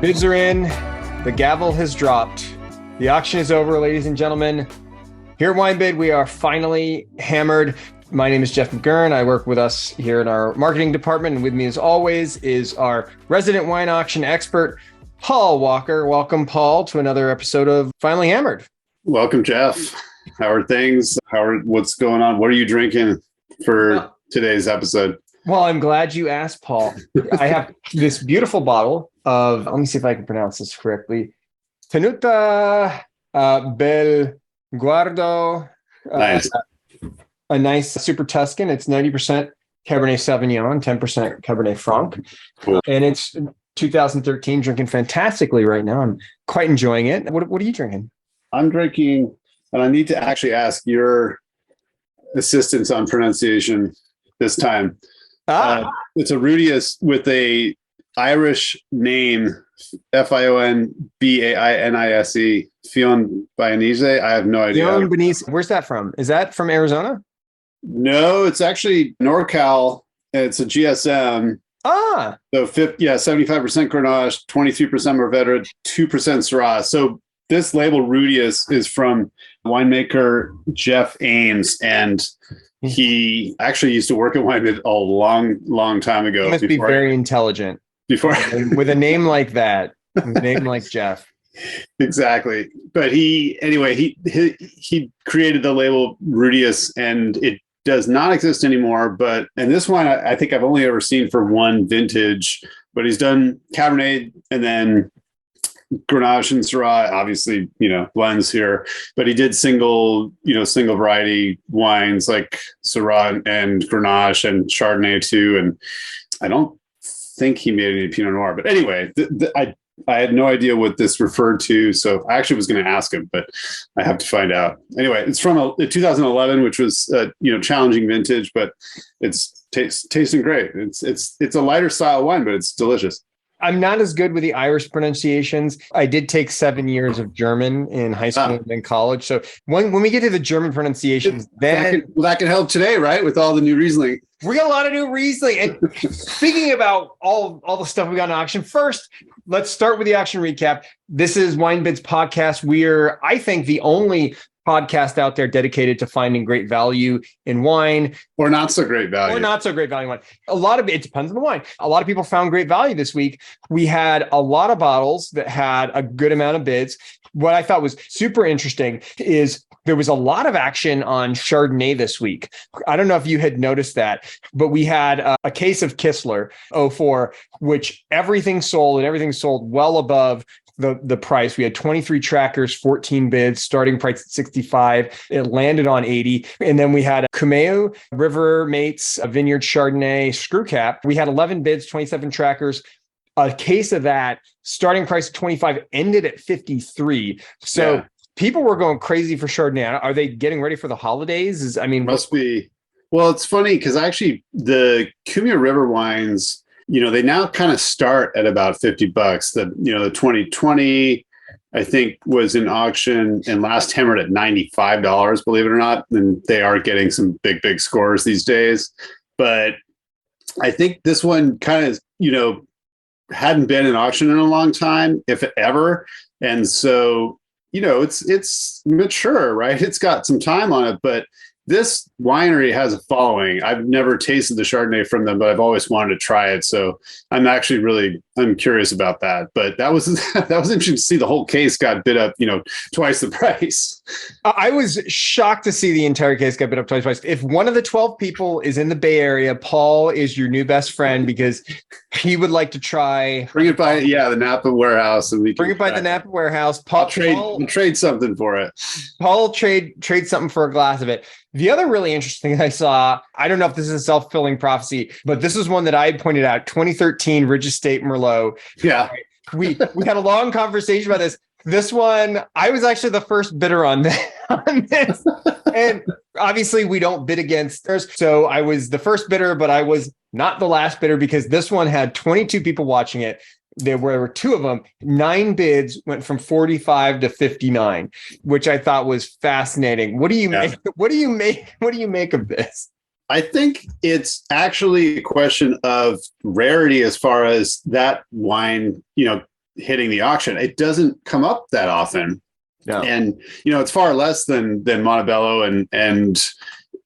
Bids are in. The gavel has dropped. The auction is over, ladies and gentlemen. Here at WineBid, we are finally hammered. My name is Jeff McGurn. I work with us here in our marketing department. And with me, as always, is our resident wine auction expert, Paul Walker. Welcome, Paul, to another episode of Finally Hammered. Welcome, Jeff. How are things? What's going on? What are you drinking for today's episode? Well, I'm glad you asked, Paul. I have this beautiful bottle of, let me see if I can pronounce this correctly, Tenuta Bel Guardo. Nice. A nice Super Tuscan. It's 90% Cabernet Sauvignon, 10% Cabernet Franc. Cool. And it's 2013, drinking fantastically right now. I'm quite enjoying it. What are you drinking? I'm drinking, and I need to actually ask your assistance on pronunciation this time. It's a Rudius with a Irish name, Fionbainise, Fionbainise. I have no idea. Fionbainise. Where's that from? Is that from Arizona? No, it's actually NorCal. It's a GSM. So 75% Grenache, 23% Mourvedre, 2% Syrah. So this label Rudius is from winemaker Jeff Ames, and he actually used to work at WineBid a long time ago. He must be very intelligent. With a name like that, a name like Jeff. Exactly. But he created the label Rudius, and it does not exist anymore. And this wine, I think I've only ever seen for one vintage, but he's done Cabernet and then Grenache and Syrah, obviously, blends here, but he did single variety wines like Syrah and Grenache and Chardonnay too. And I don't think he made any Pinot Noir, but anyway, I had no idea what this referred to. So I actually was going to ask him, but I have to find out. Anyway, it's from 2011, which was challenging vintage, but it's tasting great. It's a lighter style wine, but it's delicious. I'm not as good with the Irish pronunciations. I did take 7 years of German in high school and in college. So when we get to the German pronunciations, then that can help today, right? With all the new Riesling. We got a lot of new Riesling. And speaking about all the stuff we got in auction, first, let's start with the auction recap. This is WineBid's podcast. We're, I think, the only podcast out there dedicated to finding great value in wine. Or not so great value. Or not so great value in wine. It depends on the wine. A lot of people found great value this week. We had a lot of bottles that had a good amount of bids. What I thought was super interesting is there was a lot of action on Chardonnay this week. I don't know if you had noticed that, but we had a case of Kistler 04, which everything sold well above the price. We had 23 trackers, 14 bids, starting price at 65. It landed on 80. And then we had a Cumeu, River Mates, a Vineyard Chardonnay, Screw Cap. We had 11 bids, 27 trackers. A case of that, starting price at 25, ended at 53. So people were going crazy for Chardonnay. Are they getting ready for the holidays? Must be. Well, it's funny because actually the Cumeu River wines, they now kind of start at about $50. The 2020, I think, was in auction and last hammered at $95, believe it or not. And they are getting some big scores these days. But I think this one kind of, hadn't been in auction in a long time, if ever. And so, it's mature, right? It's got some time on it, but this winery has a following. I've never tasted the Chardonnay from them, but I've always wanted to try it. So I'm actually I'm curious about that. But that was interesting to see the whole case got bid up, twice the price. I was shocked to see the entire case get bid up twice the price. If one of the 12 people is in the Bay Area, Paul is your new best friend because he would like to try. Bring it by, the Napa warehouse, and we bring it by the Napa warehouse. Paul, trade something for it. Paul trade something for a glass of it. The other really interesting thing I saw, I don't know if this is a self-fulfilling prophecy, but this is one that I had pointed out, 2013 Ridge Estate Merlot. Yeah. We had a long conversation about this. This one, I was actually the first bidder on this. And obviously we don't bid against others. So I was the first bidder, but I was not the last bidder because this one had 22 people watching it. There were two of them. 9 bids went from 45 to 59, which I thought was fascinating. What do you make? What do you make of this? I think it's actually a question of rarity as far as that wine, hitting the auction. It doesn't come up that often. No. And, it's far less than Montebello and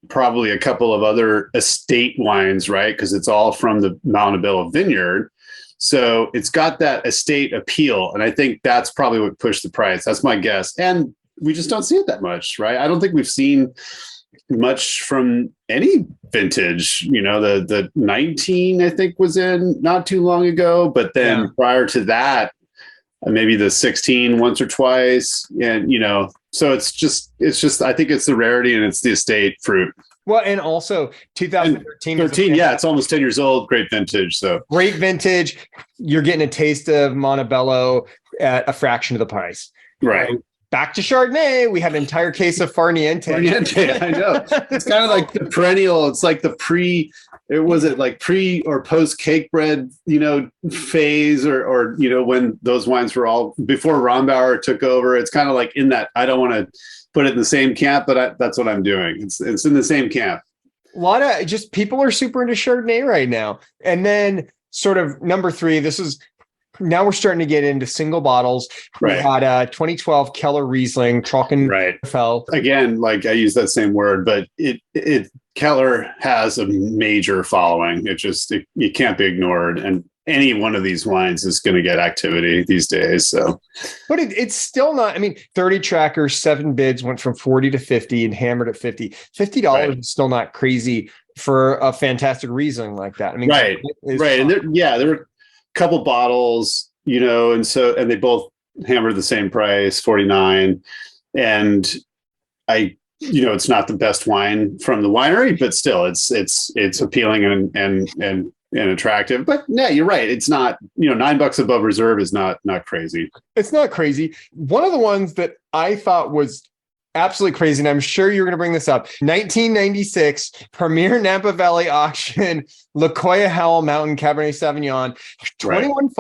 probably a couple of other estate wines, right? Because it's all from the Montebello vineyard. So it's got that estate appeal. And I think that's probably what pushed the price. That's my guess. And we just don't see it that much, right? I don't think we've seen much from any vintage. The 19, I think, was in not too long ago. But then prior to that, maybe the 16 once or twice. And, so it's just, I think it's the rarity and it's the estate fruit. Well, and also 2013. 13, yeah, it's almost 10 years old. Great vintage. So great vintage. You're getting a taste of Montebello at a fraction of the price. Right. Back to Chardonnay, we have an entire case of Farniente. Farniente, I know. It's kind of like the perennial. It's like the pre or post cake bread, phase or when those wines were all before Rombauer took over. It's kind of like in that. I don't want to put it in the same camp, but that's what I'm doing. It's in the same camp. A lot of just people are super into Chardonnay right now. And then sort of number 3, now we're starting to get into single bottles. Right. We had a 2012 Keller Riesling, Trockenfell. Again, like I use that same word, but Keller has a major following. It can't be ignored. And any one of these wines is going to get activity these days. So, but it's still not, 30 trackers, 7 bids went from 40 to 50 and hammered at 50. $50 is still not crazy for a fantastic Riesling like that. Right. And there were couple bottles, and they both hammered the same price, 49. And it's not the best wine from the winery, but still it's appealing and attractive. But yeah, you're right. It's not, $9 above reserve is not crazy. It's not crazy. One of the ones that I thought was absolutely crazy, and I'm sure you're going to bring this up. 1996 Premier Napa Valley auction, Lacoya Howell Mountain Cabernet Sauvignon, 21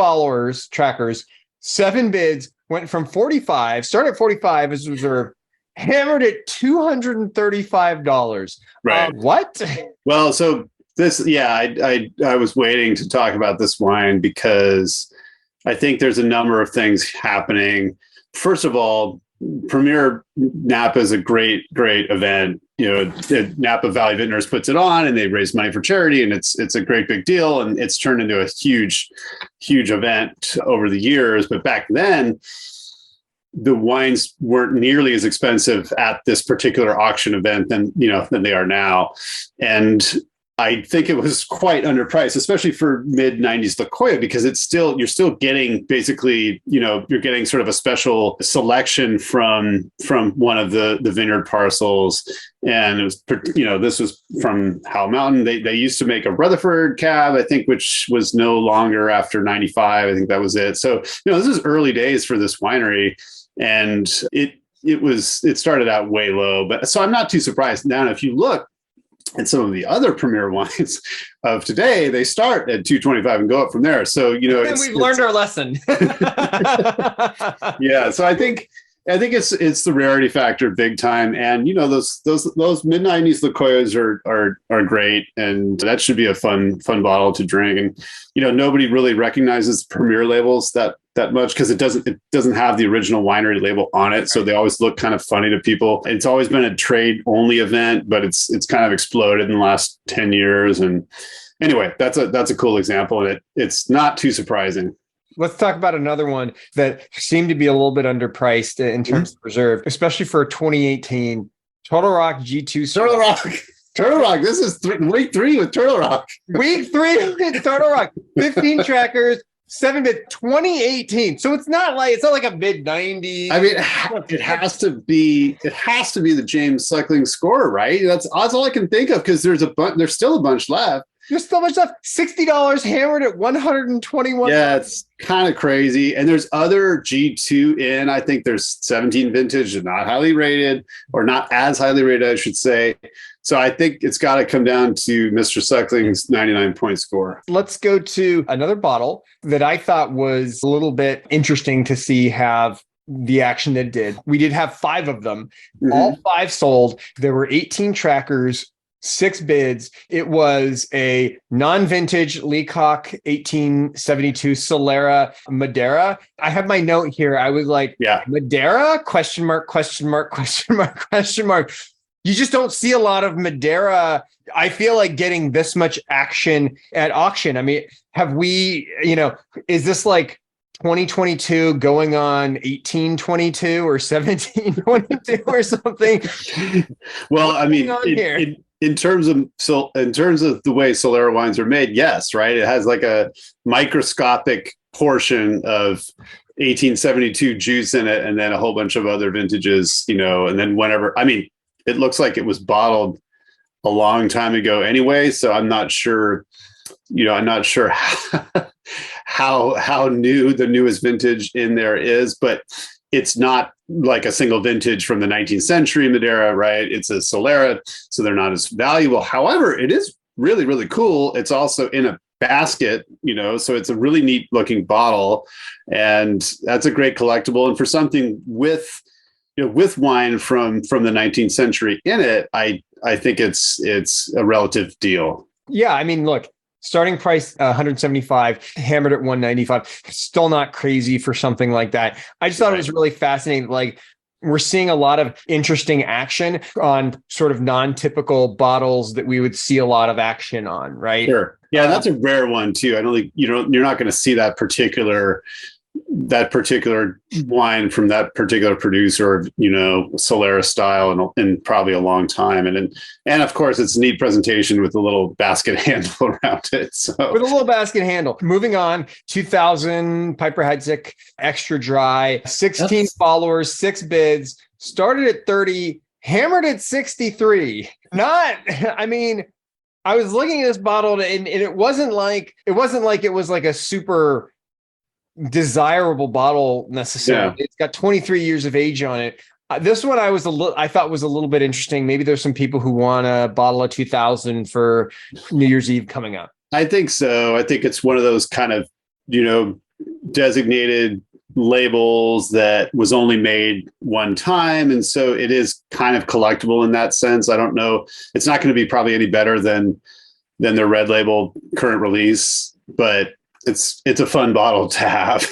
trackers, 7 bids, went from 45, started at 45 as reserve, hammered at $235. Right. What? Well, so this, I was waiting to talk about this wine because I think there's a number of things happening. First of all, Premier Napa is a great event. Napa Valley Vintners puts it on, and they raise money for charity, and it's a great big deal, and it's turned into a huge event over the years. But back then, the wines weren't nearly as expensive at this particular auction event than they are now, and I think it was quite underpriced, especially for mid-90s Lacoya, because you're still getting basically, you're getting sort of a special selection from one of the vineyard parcels. And it was, this was from Howell Mountain. They used to make a Rutherford cab, I think, which was no longer after 95. I think that was it. So, this is early days for this winery, and it started out way low, but so I'm not too surprised. Now, if you look and some of the other Premier wines of today, they start at $225 and go up from there. So, and we've learned our lesson. Yeah. So I think it's the rarity factor big time. And, those mid-90s Lacoyas are great. And that should be a fun bottle to drink. And, nobody really recognizes Premier labels that much because it doesn't have the original winery label on it. So they always look kind of funny to people. It's always been a trade only event, but it's kind of exploded in the last 10 years. And anyway, that's a cool example. And it's not too surprising. Let's talk about another one that seemed to be a little bit underpriced in terms of reserve, especially for 2018 Turtle Rock G2. Turtle Rock. This is week 3 with Turtle Rock. Week 3 with Turtle Rock. 15 trackers, 7 bid, 2018. So it's not like a mid-90s. It has to be the James Suckling score, right? That's all I can think of because there's still a bunch left. There's so much stuff. $60 hammered at $121. Yeah, it's kind of crazy. And there's other G2 in. I think there's 17 vintage and not highly rated, or not as highly rated, I should say. So I think it's got to come down to Mr. Suckling's 99-point score. Let's go to another bottle that I thought was a little bit interesting to see have the action that it did. We did have 5 of them. Mm-hmm. All 5 sold. There were 18 trackers, 6 bids. It was a non-vintage Leacock 1872 Solera Madeira. I have my note here. I was like, Yeah. Madeira? Question mark, question mark, question mark, question mark. You just don't see a lot of Madeira. I feel like getting this much action at auction. I mean, have we, is this like 2022 going on 1822 or 1722 or something? Well, I mean, in terms of the way Solera wines are made, yes, right. It has like a microscopic portion of 1872 juice in it, and then a whole bunch of other vintages, and then whenever, I mean, it looks like it was bottled a long time ago anyway. So I'm not sure, how new the newest vintage in there is, but it's not like a single vintage from the 19th century Madeira, right? It's a Solera, so they're not as valuable. However, it is really, really cool. It's also in a basket, so it's a really neat looking bottle, and that's a great collectible. And for something with wine from the 19th century in it, I think it's a relative deal. Yeah, I mean, look, starting price 175, hammered at 195. Still not crazy for something like that. I just thought it was really fascinating. Like, we're seeing a lot of interesting action on sort of non-typical bottles that we would see a lot of action on, right? Sure. Yeah, that's a rare one too. I don't think you're not going to see that particular wine from that particular producer, Solera style, in probably a long time. And of course, it's a neat presentation with a little basket handle around it. So with a little basket handle. Moving on, 2000 Piper Heidsieck Extra Dry, 16 followers, 6 bids, started at 30, hammered at 63. I was looking at this bottle and it wasn't like it was like a super desirable bottle necessarily. Yeah. It's got 23 years of age on it. This one I thought was a little bit interesting. Maybe there's some people who want a bottle of 2000 for New Year's Eve coming up. I think so. I think it's one of those kind of, designated labels that was only made one time. And so it is kind of collectible in that sense. I don't know. It's not going to be probably any better than their red label current release, but it's a fun bottle to have.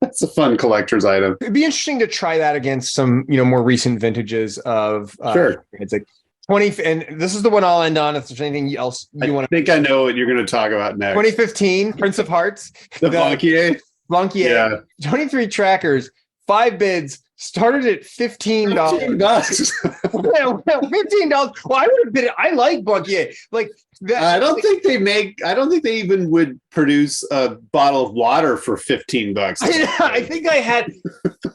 It's a fun collector's item. It'd be interesting to try that against some, more recent vintages of sure. It's like 20, and this is the one I'll end on. If there's anything else you want to, I think I know what you're going to talk about next. 2015 Prince of Hearts, the Blanquier. Yeah. 23 trackers, 5 bids. Started at $15. $15. Well, I would have bid. I like Blanquier. Like that. I don't think they even would produce a bottle of water for $15. I think I had.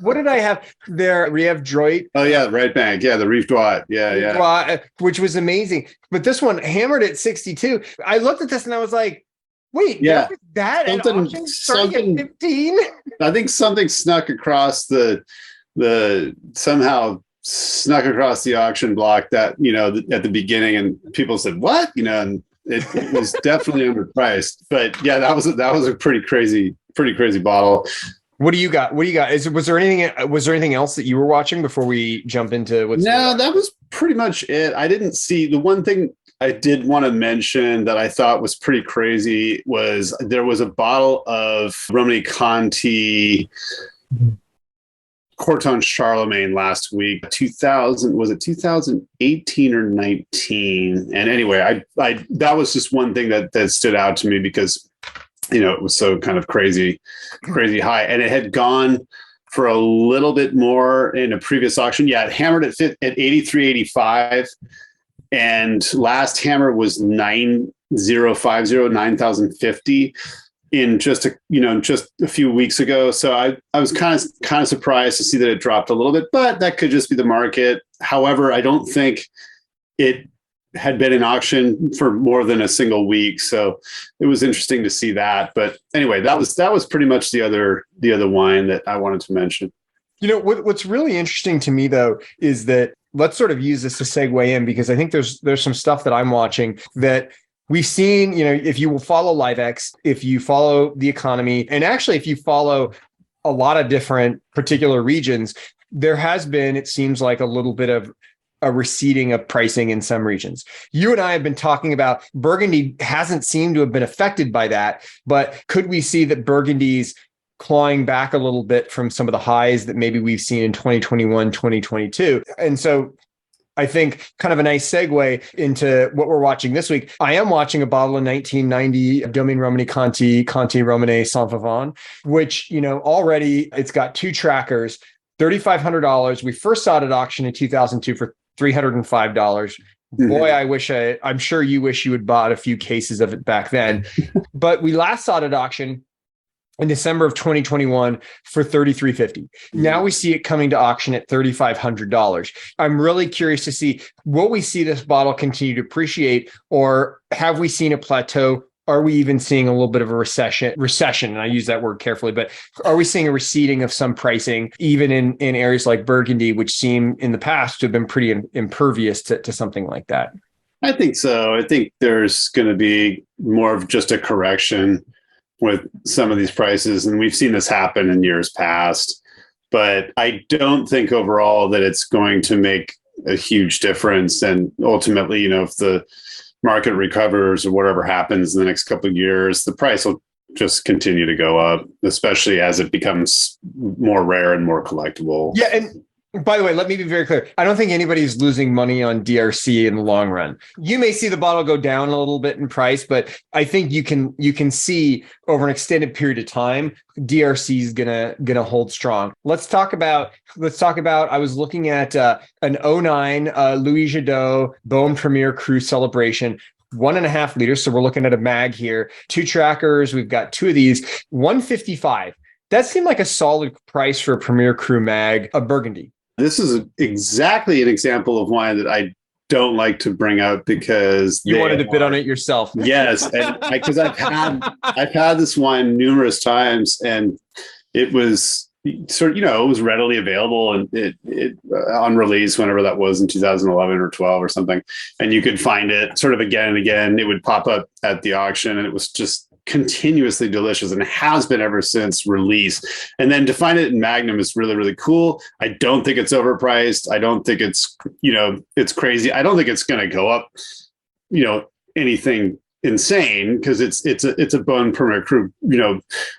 What did I have there? Rive Droit. Oh yeah, Red Bank. Yeah, the Rive Droit. Yeah. Which was amazing. But this one hammered at 62. I looked at this and I was like, wait, yeah, that something 15. I think something snuck across somehow snuck across the auction block that, at the beginning, and people said, what, and it was definitely underpriced, but yeah, that was a pretty crazy bottle. What do you got? Was there anything else that you were watching before we jump into what's No, that was pretty much it. I didn't see the one thing I did want to mention that I thought was pretty crazy was there was a bottle of Romani Conti Corton Charlemagne last week, 2018 or 19? And anyway, I that was just one thing that stood out to me because, it was so kind of crazy high, and it had gone for a little bit more in a previous auction. Yeah, it hammered at 83.85, and last hammer was 9,050 in just a few weeks ago. So I was kind of surprised to see that it dropped a little bit, but that could just be the market. However, I don't think it had been in auction for more than a single week, so it was interesting to see that. But anyway, that was pretty much the other wine that I wanted to mention. What's really interesting to me though is that, let's sort of use this to segue in, because I think there's some stuff that I'm watching that we've seen, if you will follow LiveX, if you follow The Economy, and actually if you follow a lot of different particular regions, there has been, it seems like, a little bit of a receding of pricing in some regions. You and I have been talking about Burgundy hasn't seemed to have been affected by that, but could we see that Burgundy's clawing back a little bit from some of the highs that maybe we've seen in 2021, 2022? And so I think kind of a nice segue into what we're watching this week. I am watching a bottle of 1990 Domaine Romani Conti Romane Saint Vivant, which, already it's got two trackers, $3,500. We first saw it at auction in 2002 for $305. Boy, I'm sure you wish you had bought a few cases of it back then. But we last saw it at auction in December of 2021 for $3,350. Now we see it coming to auction at $3,500. I'm really curious to see, will we see this bottle continue to appreciate, or have we seen a plateau? Are we even seeing a little bit of a recession? And I use that word carefully, but are we seeing a receding of some pricing, even in areas like Burgundy, which seem in the past to have been pretty impervious to something like that? I think so. I think there's going to be more of just a correction with some of these prices. And we've seen this happen in years past, but I don't think overall that it's going to make a huge difference. And ultimately, if the market recovers or whatever happens in the next couple of years, the price will just continue to go up, especially as it becomes more rare and more collectible. Yeah. And by the way, let me be very clear. I don't think anybody's losing money on DRC in the long run. You may see the bottle go down a little bit in price, but I think you can see over an extended period of time, DRC is gonna hold strong. Let's talk about. I was looking at an 09 Louis Jadot Beaume Premier Cru Celebration. 1.5 liters. So we're looking at a mag here. Two trackers. We've got two of these. $155. That seemed like a solid price for a Premier Cru mag of Burgundy. This is exactly an example of wine that I don't like to bring up because you wanted to bid on it yourself. Yes, and because I've had this wine numerous times, and it was sort of, it was readily available, and it on release whenever that was in 2011 or 12 or something, and you could find it sort of again and again. It would pop up at the auction, and it was just continuously delicious and has been ever since release. And then to find it in Magnum is really, really cool. I don't think it's overpriced. I don't think it's, it's crazy. I don't think it's going to go up, anything insane, because it's a Beaume Premier Cru,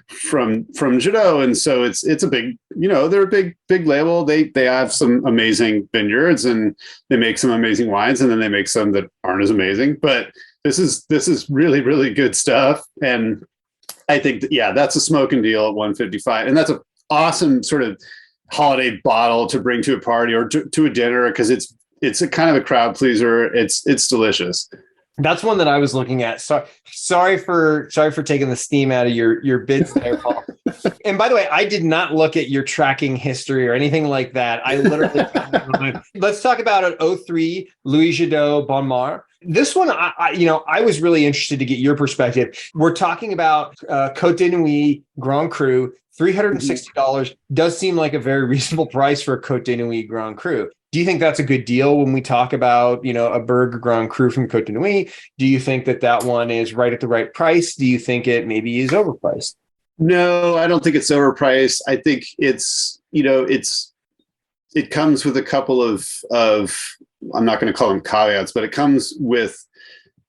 from Jadot. And so it's a big, they're a big label. They have some amazing vineyards, and they make some amazing wines, and then they make some that aren't as amazing, but this is really, really good stuff. And I think that's a smoking deal at $155. And that's an awesome sort of holiday bottle to bring to a party or to a dinner, because it's a kind of a crowd pleaser. It's delicious. That's one that I was looking at. So sorry for taking the steam out of your bids there, Paul. And by the way, I did not look at your tracking history or anything like that. I literally let's talk about an 03 Louis Jadot Bon Mar. This one, I was really interested to get your perspective. We're talking about Côte de Nuit Grand Cru, $360 does seem like a very reasonable price for a Côte de Nuit Grand Cru. Do you think that's a good deal when we talk about, a Berg Grand Cru from Côte de Nuit? Do you think that one is right at the right price? Do you think it maybe is overpriced? No, I don't think it's overpriced. I think it's, it comes with a couple of I'm not going to call them caveats, but it comes with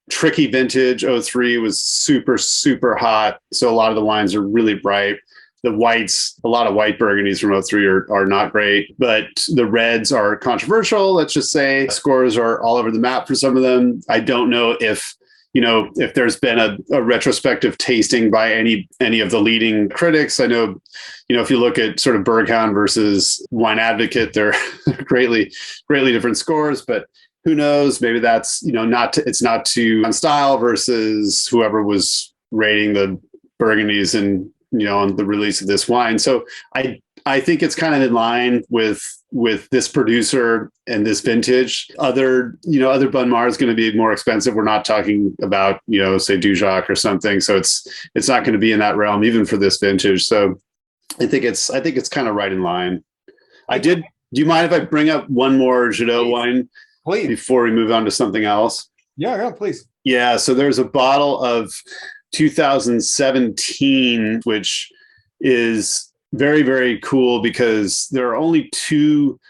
tricky vintage. 03 was super, super hot. So a lot of the wines are really bright. The whites, a lot of white Burgundies from 03 are not great, but the reds are controversial. Let's just say scores are all over the map for some of them. I don't know if there's been a retrospective tasting by any of the leading critics. I know, if you look at sort of Berghound versus Wine Advocate, they're greatly different scores, but who knows? Maybe that's, it's not too on style versus whoever was rating the Burgundies and, on the release of this wine. So I think it's kind of in line with this producer and this vintage. Other Bon Mar is going to be more expensive. We're not talking about, say Dujac or something. So it's not going to be in that realm, even for this vintage. So I think it's kind of right in line. Do you mind if I bring up one more Jadot wine, please, before we move on to something else? Yeah, please. Yeah. So there's a bottle of 2017, which is very, very cool because there are only two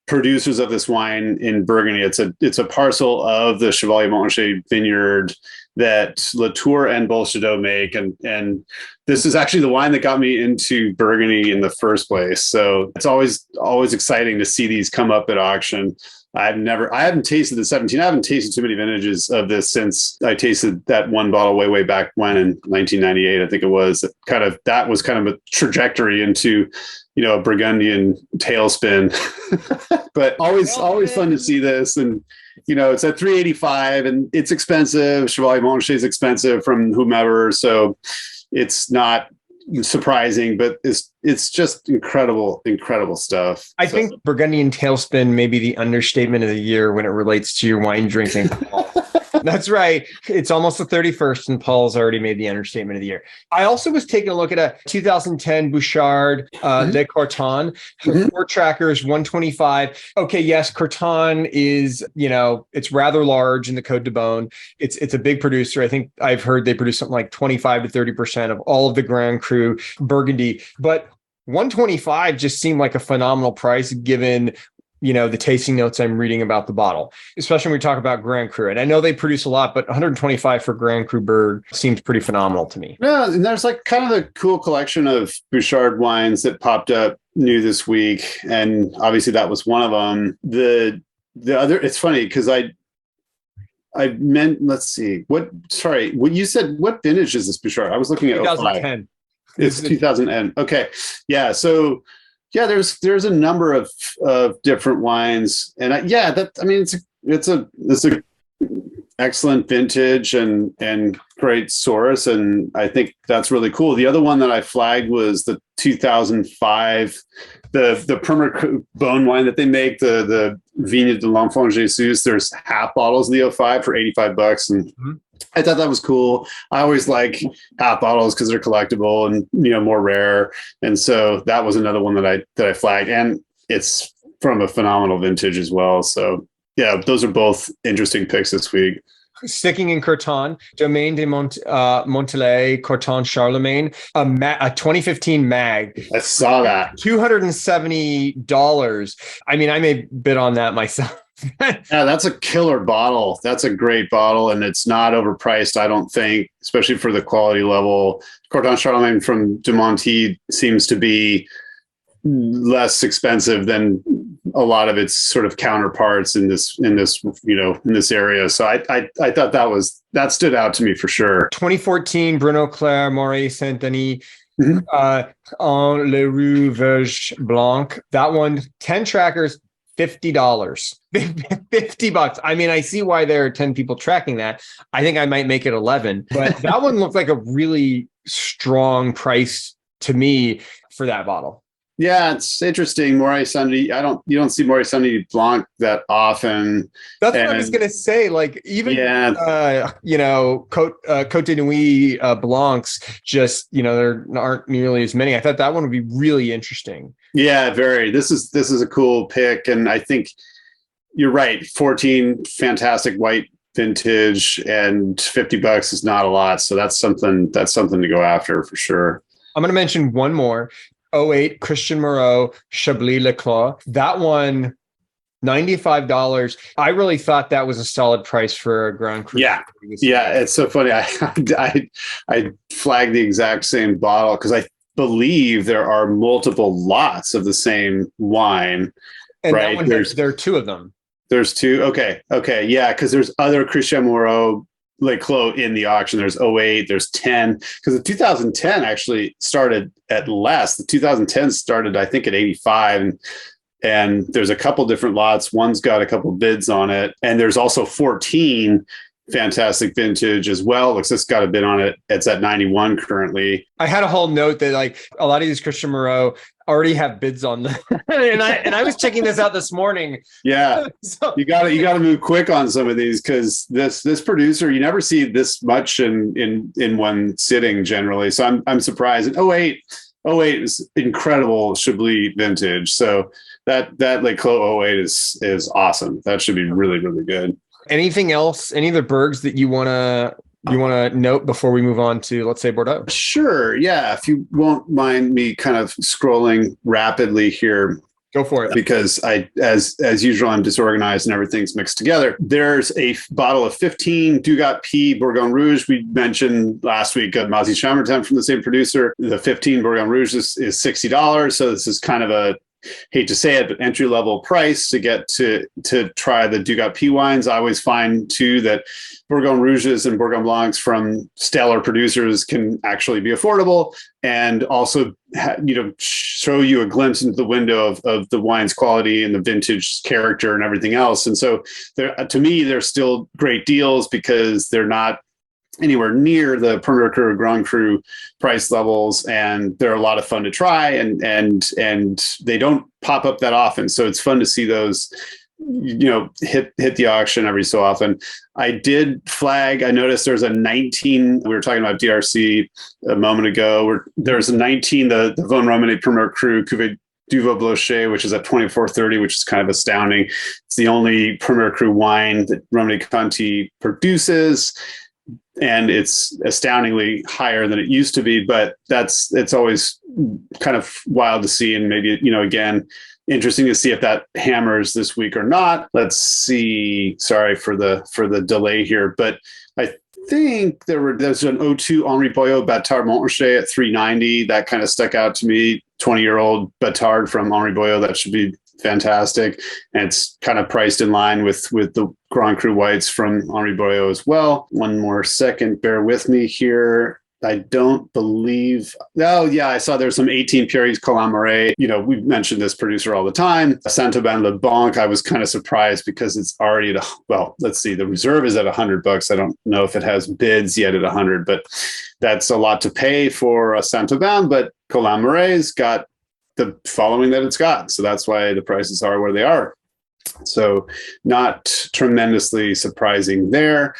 producers of this wine in Burgundy. It's a parcel of the Chevalier Montrachet vineyard that Latour and Bolchadeau make, and this is actually the wine that got me into Burgundy in the first place. So it's always exciting to see these come up at auction. I haven't tasted the 17. I haven't tasted too many vintages of this since I tasted that one bottle way back when in 1998, I think it was. That was kind of a trajectory into, a Burgundian tailspin. But always fun to see this. And, it's at $385 and it's expensive. Chevalier Montrachet is expensive from whomever. So it's not surprising, but it's just incredible stuff. I think Burgundian tailspin may be the understatement of the year when it relates to your wine drinking. That's right. It's almost the 31st and Paul's already made the understatement of the year. I also was taking a look at a 2010 Bouchard Le Corton, 4 trackers, 125. Okay, yes, Corton is, it's rather large in the Côte de Beaune. It's a big producer. I think I've heard they produce something like 25 to 30% of all of the Grand Cru Burgundy. But 125 just seemed like a phenomenal price given the tasting notes I'm reading about the bottle, especially when we talk about Grand Cru. And I know they produce a lot, but 125 for Grand Cru Berg seems pretty phenomenal to me. Yeah, and there's like kind of a cool collection of Bouchard wines that popped up new this week. And obviously that was one of them. The other, it's funny because I meant, let's see, what you said, what vintage is this Bouchard? I was looking at 2010. 05. It's 2010. Okay. Yeah. So yeah, there's a number of different wines, and it's a excellent vintage and great source, and I think that's really cool. The other one that I flagged was the 2005, the Permer Bone wine that they make, the Vigne de l'Enfant Jesus. There's half bottles of the 05 for $85, and I thought that was cool. I always like half bottles because they're collectible and more rare. And so that was another one that I flagged, and it's from a phenomenal vintage as well. So yeah, those are both interesting picks this week. Sticking in Corton, Domaine de Montelay, Corton Charlemagne, a 2015 mag. I saw that. $270. I mean, I may bid on that myself. Yeah, that's a killer bottle. That's a great bottle, and it's not overpriced, I don't think, especially for the quality level. Corton Charlemagne from de Monty seems to be less expensive than a lot of its sort of counterparts in this area. So I thought that stood out to me for sure. 2014 Bruno Claire Moret Saint Denis. On Le Rue Veuge Blanc. That one, 10 trackers, $50. $50. I mean, I see why there are 10 people tracking that. I think I might make it 11, but that one looked like a really strong price to me for that bottle. Yeah, it's interesting. Moët Saint-Denis, you don't see Moët Saint-Denis Blanc that often. That's what I was gonna say. Like even Côte de Nuit Blancs, just there aren't nearly as many. I thought that one would be really interesting. Yeah, very. This is a cool pick, and I think you're right. 14 fantastic white vintage, and $50 is not a lot. So that's something to go after for sure. I'm gonna mention one more. 08 Christian Moreau Chablis Leclos. That one, $95. I really thought that was a solid price for a Grand Cru. Yeah, it's so funny. I flagged the exact same bottle because I believe there are multiple lots of the same wine. And right? That one there are 2 of them. There's 2. Okay, yeah, because there's other Christian Moreau Leclos in the auction. There's 08, there's 10, because the 2010 actually started at less. The 2010 started, I think, at 85, and there's a couple different lots. One's got a couple bids on it, and there's also 14 fantastic vintage as well. Looks it's got a bid on it. It's at 91 currently. I had a whole note that like a lot of these Christian Moreau already have bids on them. and I was checking this out this morning. Yeah. So, you gotta move quick on some of these, because this producer, you never see this much in one sitting generally. So I'm surprised. And 08 is incredible Chablis vintage. So that Leclos 08 is awesome. That should be really, really good. Anything else? Any other Bergs that you wanna note before we move on to, let's say, Bordeaux? Sure. Yeah. If you won't mind me kind of scrolling rapidly here. Go for it. Because as usual, I'm disorganized and everything's mixed together. There's a bottle of 15 Dugat P Bourgogne Rouge. We mentioned last week Mazi Chambertin from the same producer. The 15 Bourgogne Rouge is $60. So this is kind of a, hate to say it, but entry level price to get to try the Dugat P wines. I always find too that Bourgogne Rouges and Bourgogne Blancs from stellar producers can actually be affordable, and also show you a glimpse into the window of the wine's quality and the vintage character and everything else. And so to me, they're still great deals because they're not anywhere near the Premier Cru or Grand Cru price levels, and they're a lot of fun to try, and they don't pop up that often. So it's fun to see those, hit the auction every so often. I did flag, I noticed there's a 19, we were talking about DRC a moment ago, where there's a 19, the Von Romane Premier Cru Cuvée Duveau Blocher, which is at 24.30, which is kind of astounding. It's the only Premier Cru wine that Romane Conti produces, and it's astoundingly higher than it used to be, but it's always kind of wild to see. And maybe, again, interesting to see if that hammers this week or not. Let's see. Sorry for the delay here, but I think there's an O2 Henri Boyot Batard Montrachet at 390. That kind of stuck out to me. 20-year-old Batard from Henri Boyot. That should be fantastic. And it's kind of priced in line with the Grand Cru whites from Henri Boyot as well. One more second. Bear with me here. I don't believe. Oh, yeah. I saw there's some 18 Pierre's Colin-Moret. We mentioned this producer all the time. Saint-Aubin Le Banc. I was kind of surprised because it's already let's see. The reserve is at $100. I don't know if it has bids yet at 100, but that's a lot to pay for a Saint-Aubin. But Colin-Moret's got the following that it's got. So that's why the prices are where they are. So not tremendously surprising there.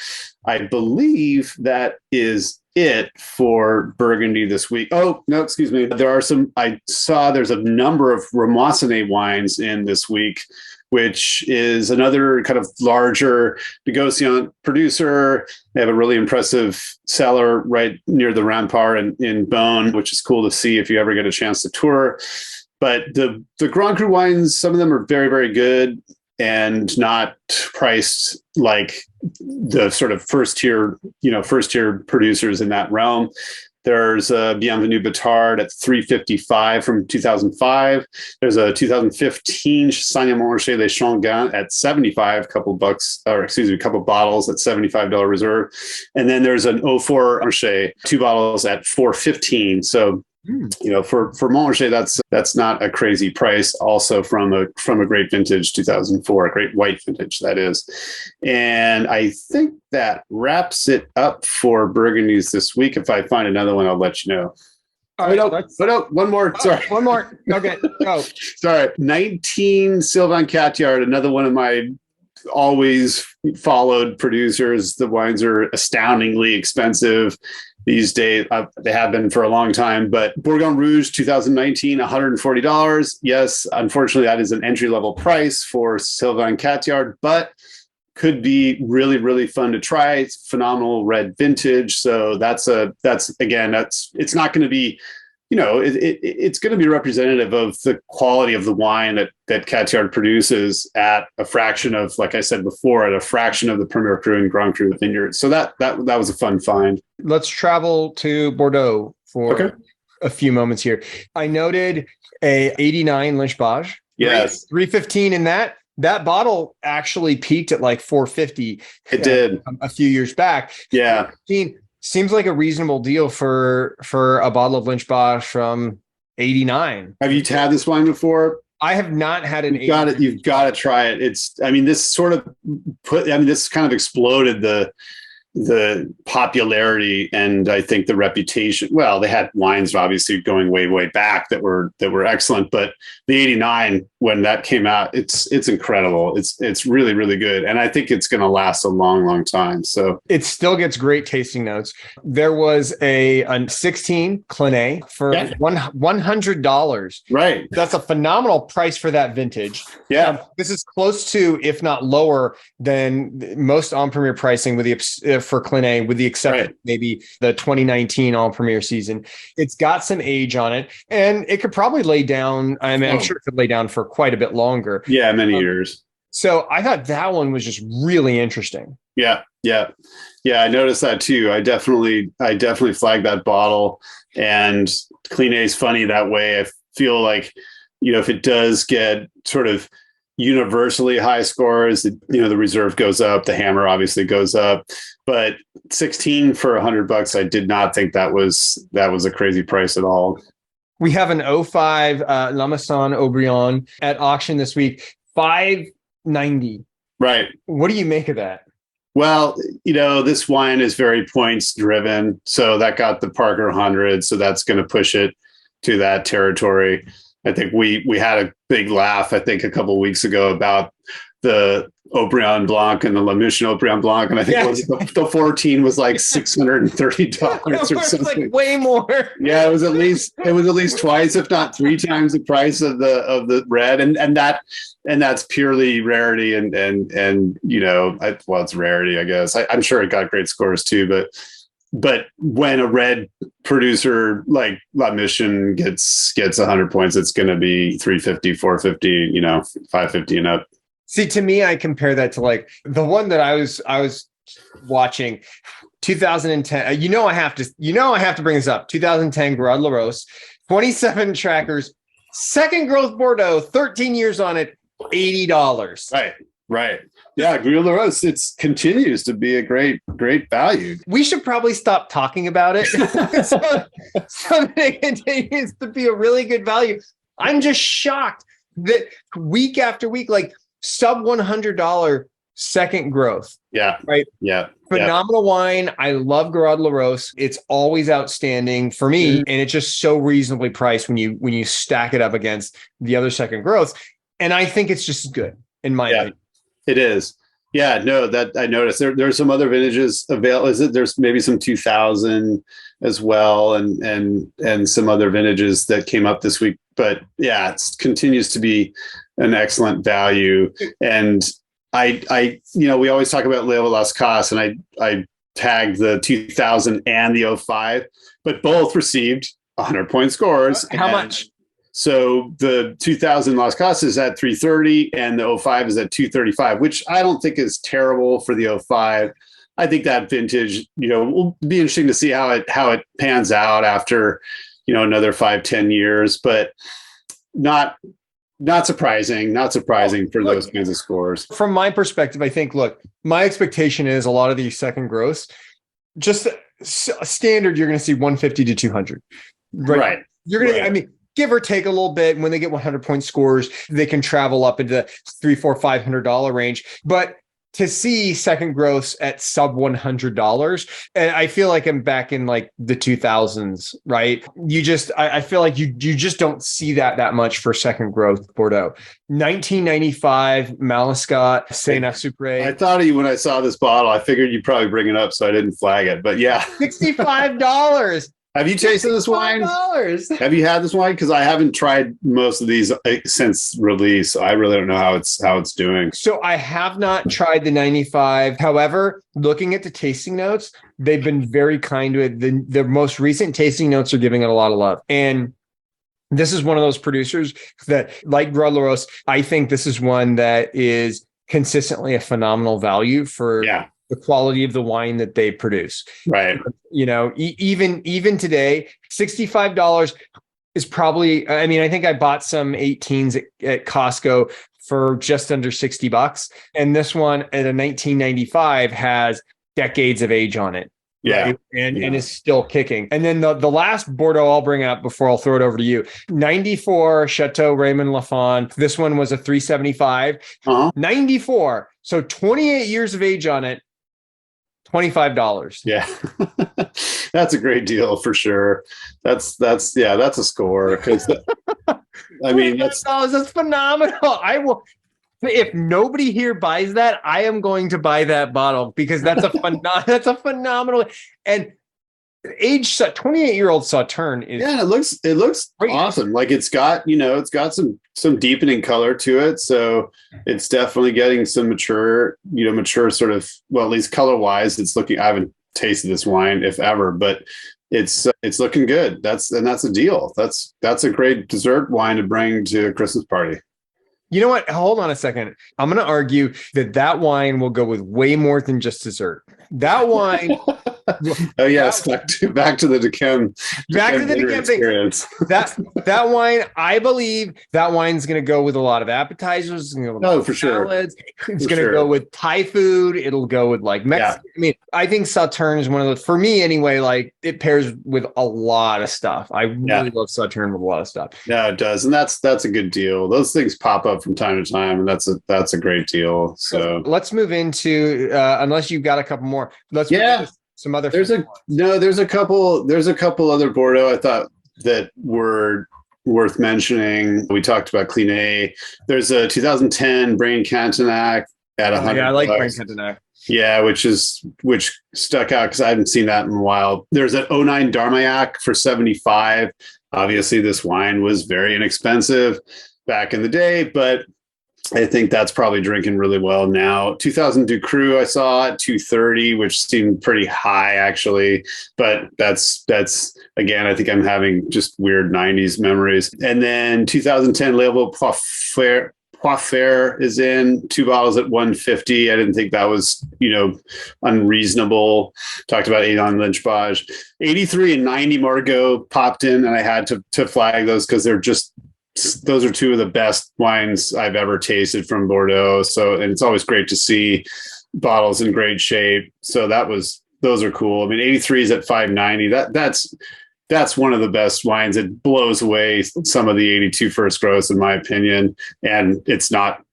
I believe that is it for Burgundy this week. Oh, no, excuse me. I saw there's a number of Ramoisonnet wines in this week, which is another kind of larger negociant producer. They have a really impressive cellar right near the Rampart in Beaune, which is cool to see if you ever get a chance to tour. But the Grand Cru wines, some of them are very, very good and not priced like the sort of first tier producers in that realm. There's a Bienvenue Batard at $355 from 2005. There's a 2015 Chassagne Montrachet Les Changuins at $75, couple bottles at $75 reserve. And then there's an 04 Montrachet, 2 bottles at $415. So for Montrachet, that's not a crazy price. Also from a great vintage 2004, a great white vintage that is. And I think that wraps it up for Burgundies this week. If I find another one, I'll let you know. All right, one more. Sorry, one more. Okay, go. Sorry, 19 Sylvain Catillard, another one of my always followed producers. The wines are astoundingly expensive these days. They have been for a long time, but Bourgogne Rouge 2019, $140. Yes, unfortunately, that is an entry-level price for Sylvain Catillard, but could be really, really fun to try. It's phenomenal red vintage. So it's not going to be, it's going to be representative of the quality of the wine that Catillard produces at a fraction of, like I said before, at a fraction of the Premier Cru and Grand Cru vineyards. So that was a fun find. Let's travel to Bordeaux for a few moments here. I noted a 89 Linchbage. Yes. 315 in that. That bottle actually peaked at like 450. It did a few years back. Yeah. Seems like a reasonable deal for a bottle of Linchbage from 89. Have you had this wine before? I have not had an. You've got to try it. This kind of exploded the popularity and I think the reputation. Well, they had wines obviously going way, way back that were excellent, but the 89, when that came out, it's incredible. It's really, really good. And I think it's going to last a long, long time. So it still gets great tasting notes. There was a 16 Clinay for $100. Right. That's a phenomenal price for that vintage. Yeah. This is close to, if not lower than most on premier pricing, with the for Clinet, with the exception of maybe the 2019 All Premier season. It's got some age on it, and it could probably lay down. I mean, I'm sure it could lay down for quite a bit longer. Yeah, many years. So I thought that one was just really interesting. Yeah. I noticed that too. I definitely flagged that bottle, and Clinet is funny that way. I feel like, if it does get sort of universally high scores, the reserve goes up, the hammer obviously goes up, but 16 for $100, I did not think that was a crazy price at all. We have an 05 La Maison Aubryon at auction this week, $590. Right. What do you make of that? Well, this wine is very points driven, so that got the Parker 100, so that's going to push it to that territory. I think we had a big laugh, I think, a couple of weeks ago about the Aubryon Blanc and the La Mission Aubryon Blanc, and I think the 14 was like $630 or something. Like way more. Yeah, it was at least twice, if not three times, the price of the red, and that's purely rarity, and it's rarity, I guess. I'm sure it got great scores too, but when a red producer like La Mission gets 100 points, it's going to be 350, 450, 550 and up. See, to me, I compare that to like the one that I was watching, 2010. I have to bring this up. 2010 Grand La Rose, 27 trackers, second growth Bordeaux, 13 years on it, $80. Right. Yeah, Grand La Rose, it continues to be a great value. We should probably stop talking about it so that it continues to be a really good value. I'm just shocked that week after week, like sub $100 second growth. Yeah. Right. Yeah. Phenomenal wine. I love Grand La Rose. It's always outstanding for me. And it's just so reasonably priced when you stack it up against the other second growth. And I think it's just good in my opinion. It is. Yeah, no, that I noticed. There's some other vintages available. There's maybe some 2000 as well, and some other vintages that came up this week. But yeah, it continues to be an excellent value. And we always talk about Léo Lascasse, and I tagged the 2000 and the 05, but both received 100-point scores. How much? So the 2000 Lascasse is at 330 and the 05 is at 235, which I don't think is terrible for the 05. I think that vintage, will be interesting to see how it pans out after, another 5-10 years, but not surprising for those kinds of scores. From my perspective, I think, my expectation is a lot of these second growths, just standard, you're going to see 150 to 200. Right. You're going to, give or take a little bit. And when they get 100-point scores, they can travel up into $300, $400, $500 range. But to see second growths at sub $100, and I feel like I'm back in like the 2000s, right? I feel like you just don't see that much for second growth Bordeaux. 1995 Malascott Saint-Exupéry. I thought of you when I saw this bottle. I figured you'd probably bring it up, so I didn't flag it. But yeah, $65. Have you tasted this wine? Have you had this wine? Because I haven't tried most of these since release. I really don't know how it's doing. So I have not tried the 95. However, looking at the tasting notes, they've been very kind to it. The most recent tasting notes are giving it a lot of love. And this is one of those producers that, like Grand La Rose, I think this is one that is consistently a phenomenal value for the quality of the wine that they produce. Right. Even today, $65 is probably, I think I bought some 18s at Costco for just under $60. And this one at a 1995 has decades of age on it. Yeah. Right? And is still kicking. And then the last Bordeaux I'll bring up before I'll throw it over to you, 94 Chateau Raymond Lafon. This one was a 375, 94. So 28 years of age on it. $25. Yeah. That's a great deal for sure. That's a score. Because that's phenomenal. I will, if nobody here buys that, I am going to buy that bottle because that's a phenomenal. And Age 28-year-old Sauterne is Yeah, it looks great. awesome. Like it's got some deepening color to it. So it's definitely getting some mature sort of, well, at least color wise, it's looking, I haven't tasted this wine if ever, but it's looking good. That's a deal. That's a great dessert wine to bring to a Christmas party. You know what? Hold on a second. I'm going to argue that wine will go with way more than just dessert. That wine. Oh yes, back to the Decem. Back to the Decem experience. that wine, I believe that wine's going to go with a lot of appetizers. Oh, for sure. It's going to go with Thai food. It'll go with like Mexican. Yeah. I mean, I think Sauterne is one of those, for me anyway, like it pairs with a lot of stuff. I really love Sauterne with a lot of stuff. Yeah, it does. And that's a good deal. Those things pop up from time to time, and that's a great deal. So let's move into unless you've got a couple more. Let's move into some other. There's a couple other Bordeaux I thought that were worth mentioning. We talked about Clean A. There's a 2010 Brain Cantenac at 100. Yeah, I like Brain Cantenac. Yeah, which stuck out because I haven't seen that in a while. There's an 09 D'Armagnac for 75. Obviously, this wine was very inexpensive back in the day, but I think that's probably drinking really well now. 2000 Ducru I saw at 230, which seemed pretty high actually, but that's again, I think I'm having just weird 90s memories. And then 2010 Label Poifer is in 2 bottles at 150. I didn't think that was, unreasonable. Talked about Adon Lynchbage. 83 and 90 Margaux popped in, and I had to flag those because those are two of the best wines I've ever tasted from Bordeaux. So, and it's always great to see bottles in great shape. So those are cool. I mean, 83 is at 590. That's one of the best wines. It blows away some of the 82 First Gross, in my opinion. And it's not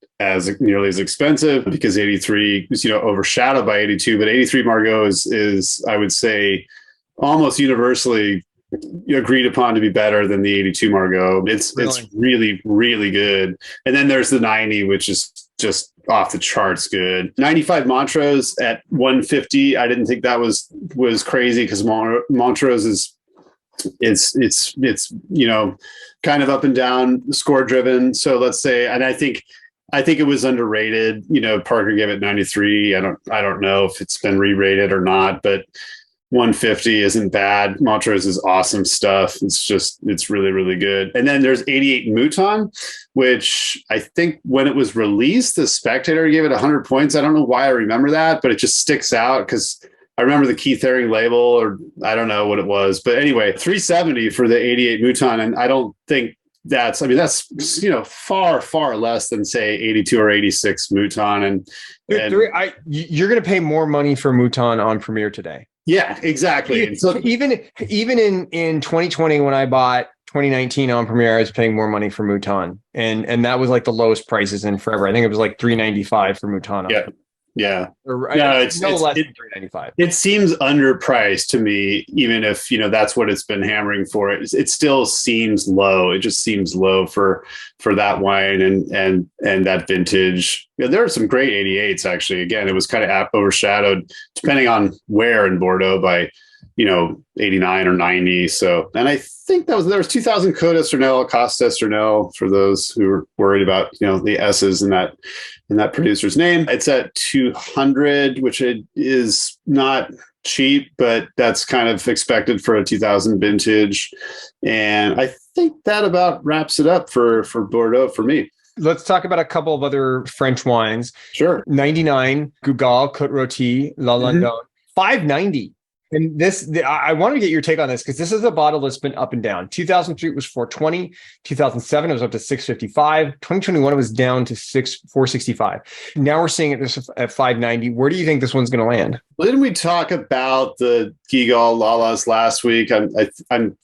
nearly as expensive because 83 is, overshadowed by 82, but 83 Margaux is, I would say, almost universally agreed upon to be better than the 82 Margaux. It's really, really good. And then there's the 90, which is just off the charts good. 95 Montrose at 150. I didn't think that was crazy because Montrose is it's kind of up and down score driven. So let's say, and I think it was underrated. Parker gave it 93. I don't know if it's been re-rated or not, but 150 isn't bad. Montrose is awesome stuff. It's really, really good. And then there's 88 Mouton, which I think when it was released, the Spectator gave it 100 points. I don't know why I remember that, but it just sticks out because I remember the Keith Haring label, or I don't know what it was. But anyway, 370 for the 88 Mouton. And I don't think that's far, far less than say 82 or 86 Mouton. You're going to pay more money for Mouton on Premier today. Yeah, exactly. So even in 2020, when I bought 2019 on Premier, I was paying more money for Mouton, and that was like the lowest prices in forever. I think it was like $395 for Mouton. Yeah. It's less than $395. It seems underpriced to me, even if that's what it's been hammering for. It still seems low. It just seems low for that wine and that vintage. There are some great 88s actually. Again, it was kind of overshadowed, depending on where in Bordeaux, by 89 or 90. So, and I think there was 2000 Côte d'Estournel, Coste d'Estournel, for those who are worried about the S's in that producer's name. It's at 200, which is not cheap, but that's kind of expected for a 2000 vintage. And I think that about wraps it up for Bordeaux for me. Let's talk about a couple of other French wines. Sure. 99 Gugal Côte Rôtie La Landon, 590. And I want to get your take on this because this is a bottle that's been up and down. 2003 it was 420. 2007 it was up to 655. 2021 it was down to 465. Now we're seeing it at 590. Where do you think this one's going to land? Well, didn't we talk about the Gugal Lalas last week? I'm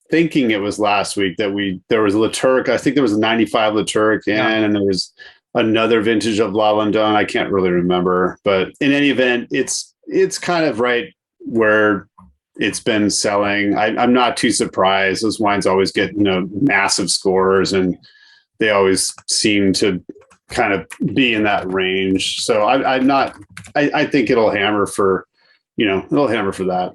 thinking it was last week that there was Le Turc. I think there was a 95 Le Turc and there was another vintage of La Landon. I can't really remember, but in any event, it's kind of right where it's been selling. I'm not too surprised. Those wines always get, massive scores, and they always seem to kind of be in that range. So I think it'll hammer for that.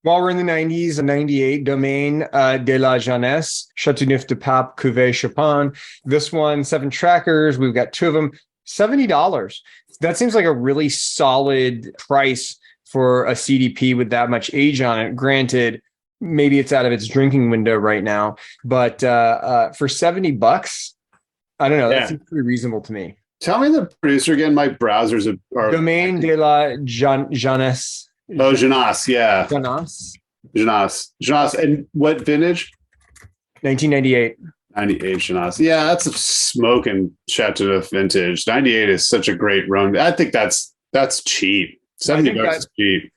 While we're in the 90s, 98, Domaine de la Jeunesse, Chateauneuf de Pape, Cuvée Chopin. This one, 7 trackers. We've got 2 of them, $70. That seems like a really solid price for a CDP with that much age on it. Granted, maybe it's out of its drinking window right now, but for $70, I don't know. That seems pretty reasonable to me. Tell me the producer again. My browsers are Domaine de la Jeunesse. Oh, Jeunesse, yeah. Jeunesse. And what vintage? 1998. 98 Jeunesse. Yeah, that's a smoking Chateauneuf vintage. 98 is such a great run. I think that's cheap. $70 is cheap.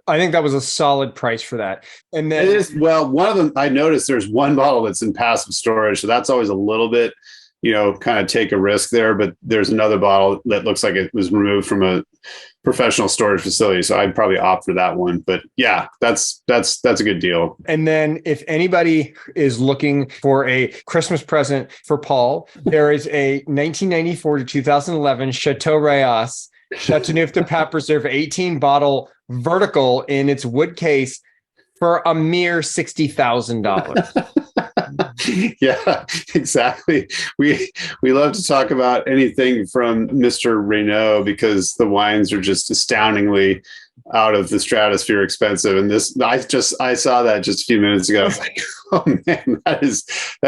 I think that was a solid price for that. And then it is, well, one of them, I noticed there's one bottle that's in passive storage. So that's always a little bit, kind of take a risk there. But there's another bottle that looks like it was removed from a professional storage facility. So I'd probably opt for that one. But yeah, that's a good deal. And then if anybody is looking for a Christmas present for Paul, there is a 1994 to 2011 Chateau Rayas Chateauneuf de Pape Reserve 18 bottle vertical in its wood case for a mere $60,000. Yeah, exactly. We love to talk about anything from Mr. Renault because the wines are just astoundingly out of the stratosphere expensive. And this, I saw that just a few minutes ago. I was like, oh man, that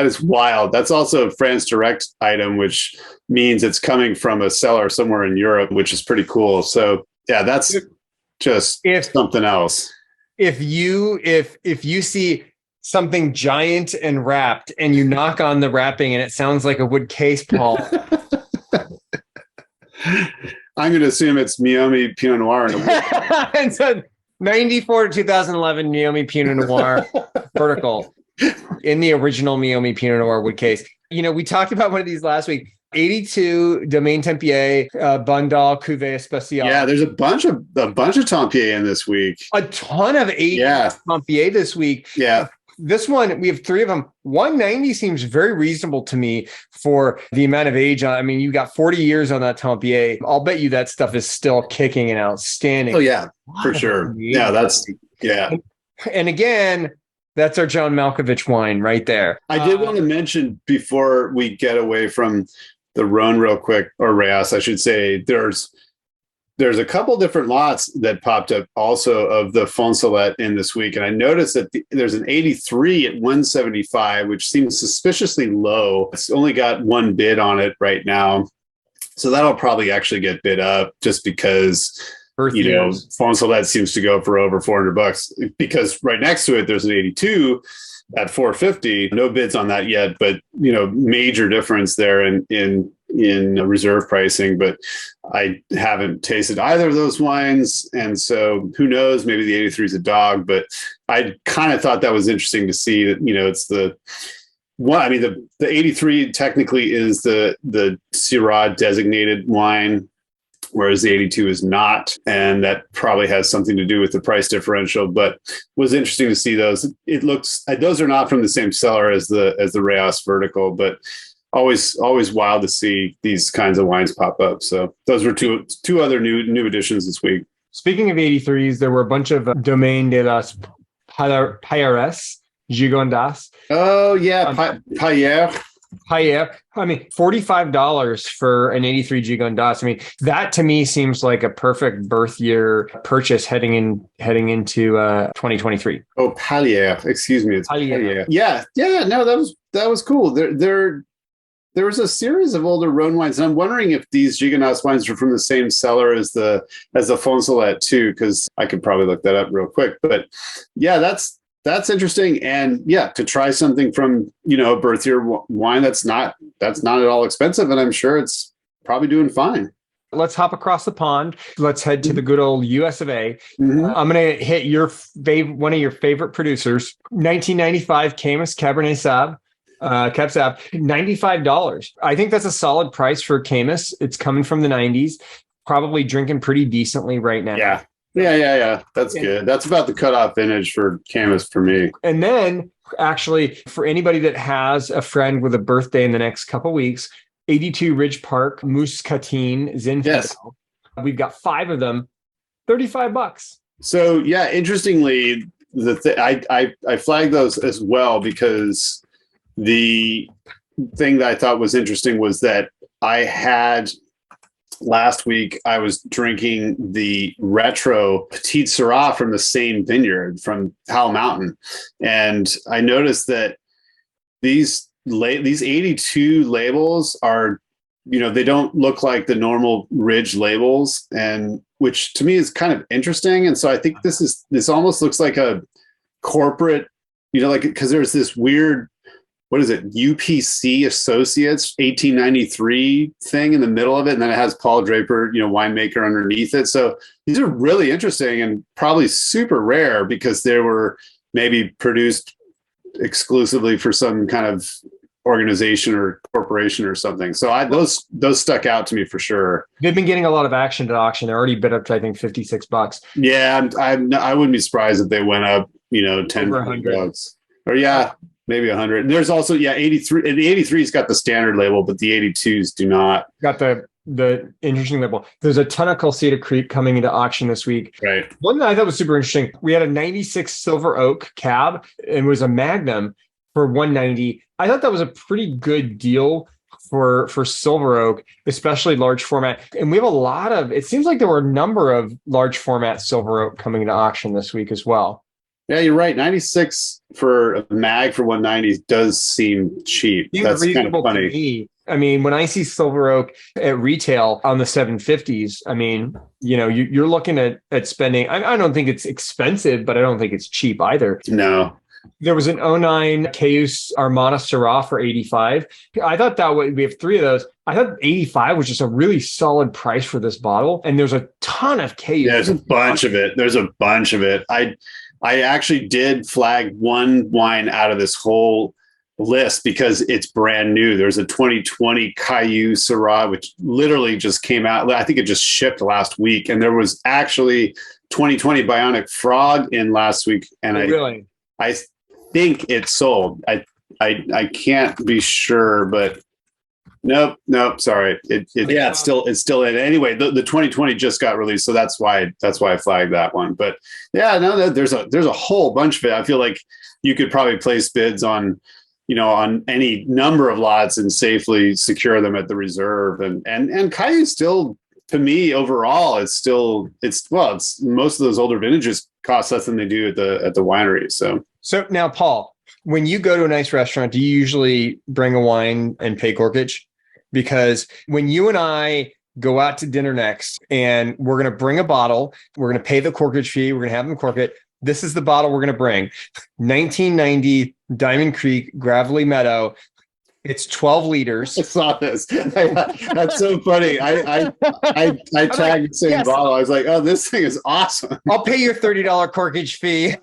is wild. That's also a France Direct item, which means it's coming from a cellar somewhere in Europe, which is pretty cool. So yeah, that's just something else. If you see something giant and wrapped and you knock on the wrapping and it sounds like a wood case, Paul. I'm going to assume it's Meiomi Pinot Noir. And so 94 to 2011 Meiomi Pinot Noir vertical in the original Meiomi Pinot Noir wood case. We talked about one of these last week. 82 Domaine Tempier Bandal Cuvée Spéciale. Yeah, there's a bunch of Tempier in this week. A ton of 80 Tempier this week. Yeah. This one, we have 3 of them. 190 seems very reasonable to me for the amount of age. I mean, you got 40 years on that Tempier. I'll bet you that stuff is still kicking and outstanding. Oh, yeah, for sure. Yeah, And again, that's our John Malkovich wine right there. I did want to mention before we get away from the Rhone real quick, or Rayas, I should say, there's a couple different lots that popped up also of the Fonsalette in this week. And I noticed that there's an 83 at 175, which seems suspiciously low. It's only got one bid on it right now. So that'll probably actually get bid up just because, Fonsalette seems to go for over $400 because right next to it, there's an 82 at 450. No bids on that yet, but major difference there in reserve pricing. But I haven't tasted either of those wines, and so who knows? Maybe the 83 is a dog. But I kind of thought that was interesting to see that it's the one. I mean, the 83 technically is the Syrah designated wine, whereas the 82 is not. And that probably has something to do with the price differential, but was interesting to see those. It looks, those are not from the same cellar as the Rayas vertical, but always wild to see these kinds of wines pop up. So those were two other new additions this week. Speaking of 83s, there were a bunch of Domaine de las Payeres, Gigondas. Oh yeah. Payer. I mean, $45 for an 83 Gigondas. I mean, that to me seems like a perfect birth year purchase heading into 2023. Oh, Palier. Excuse me. It's Palier. Yeah. No, that was cool. There was a series of older Rhone wines, and I'm wondering if these Gigondas wines are from the same cellar as the Fonsalette too, because I could probably look that up real quick. But yeah, that's interesting. And yeah, to try something from, a birth year wine that's not at all expensive. And I'm sure it's probably doing fine. Let's hop across the pond. Let's head to the good old US of A. Mm-hmm. I'm going to hit one of your favorite producers, 1995 Caymus Cabernet Sauv. Cab Sauv, $95. I think that's a solid price for Caymus. It's coming from the 90s, probably drinking pretty decently right now. Yeah. That's good. That's about the cutoff vintage for Caymus for me. And then actually for anybody that has a friend with a birthday in the next couple of weeks, 82 Ridge Park Muscatine Zinfandel. Yes. We've got 5 of them, $35. So yeah, interestingly, I flagged those as well because the thing that I thought was interesting was that I had last week I was drinking the retro Petite Syrah from the same vineyard from Howell Mountain, and I noticed that these 82 labels are, they don't look like the normal Ridge labels, and which to me is kind of interesting. And so I think this almost looks like a corporate, like, because there's this weird, what is it, UPC Associates 1893 thing in the middle of it, and then it has Paul Draper, winemaker underneath it. So these are really interesting and probably super rare because they were maybe produced exclusively for some kind of organization or corporation or something. So those stuck out to me for sure. They've been getting a lot of action at auction. They're already bid up to, I think, $56. Yeah, I wouldn't be surprised if they went up, 10 bucks. Or maybe 100. And there's also 83. And the 83's got the standard label, but the 82s do not. Got the interesting label. There's a ton of Colcita Creek coming into auction this week. Right. One that I thought was super interesting. We had a 96 Silver Oak cab. It was a Magnum for $190. I thought that was a pretty good deal for Silver Oak, especially large format. And we have it seems like there were a number of large format Silver Oak coming into auction this week as well. Yeah, you're right. 96 for a mag for 190 does seem cheap. That's kind of funny. I mean, when I see Silver Oak at retail on the 750s, I mean, you're looking at spending. I don't think it's expensive, but I don't think it's cheap either. No. There was an 09 Cayuse Armada Syrah for 85. I thought we have 3 of those. I thought 85 was just a really solid price for this bottle. And there's a ton of Cayuse. Yeah, there's a bunch of it. I actually did flag one wine out of this whole list because it's brand new. There's a 2020 Cayuse Syrah, which literally just came out. I think it just shipped last week. And there was actually 2020 Bionic Frog in last week. And I think it sold. I can't be sure, but nope. Sorry. It's still in. Anyway, the 2020 just got released, so that's why I flagged that one. But yeah, no, there's a whole bunch of it. I feel like you could probably place bids on any number of lots and safely secure them at the reserve. And Cayuse still, to me, overall, it's most of those older vintages cost less than they do at the winery. So now, Paul, when you go to a nice restaurant, do you usually bring a wine and pay corkage? Because when you and I go out to dinner next and we're going to bring a bottle, we're going to pay the corkage fee, we're going to have them cork it. This is the bottle we're going to bring. 1990 Diamond Creek Gravelly Meadow. It's 12 liters. I saw this. That's so funny. I tagged the same bottle. I was like, oh, this thing is awesome. I'll pay your $30 corkage fee.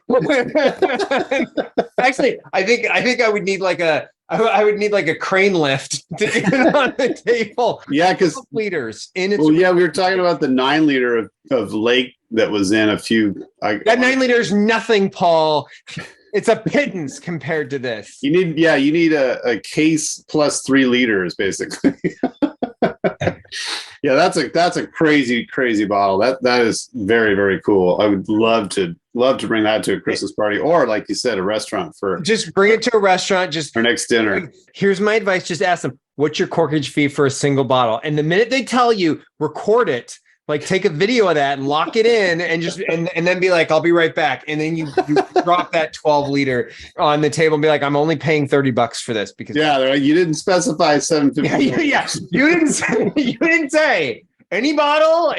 Actually, I think I would need like a crane lift to get it on the table. Yeah, because liters in its. Well, yeah, we were talking about the 9 liter of Lake that was in a few. That 9 liters, nothing, Paul. It's a pittance compared to this. You need a case plus 3 liters, basically. Yeah, that's a crazy bottle. That is very, very cool. I would love to bring that to a Christmas party, or like you said, a restaurant for. Just bring it to a restaurant. Just our next dinner. Here's my advice: just ask them, "What's your corkage fee for a single bottle?" And the minute they tell you, record it. Like, take a video of that and lock it in, and just and then be like, "I'll be right back." And then you drop that 12 liter on the table and be like, "I'm only paying $30 for this because you didn't specify $7.50." Yeah, you didn't say any bottle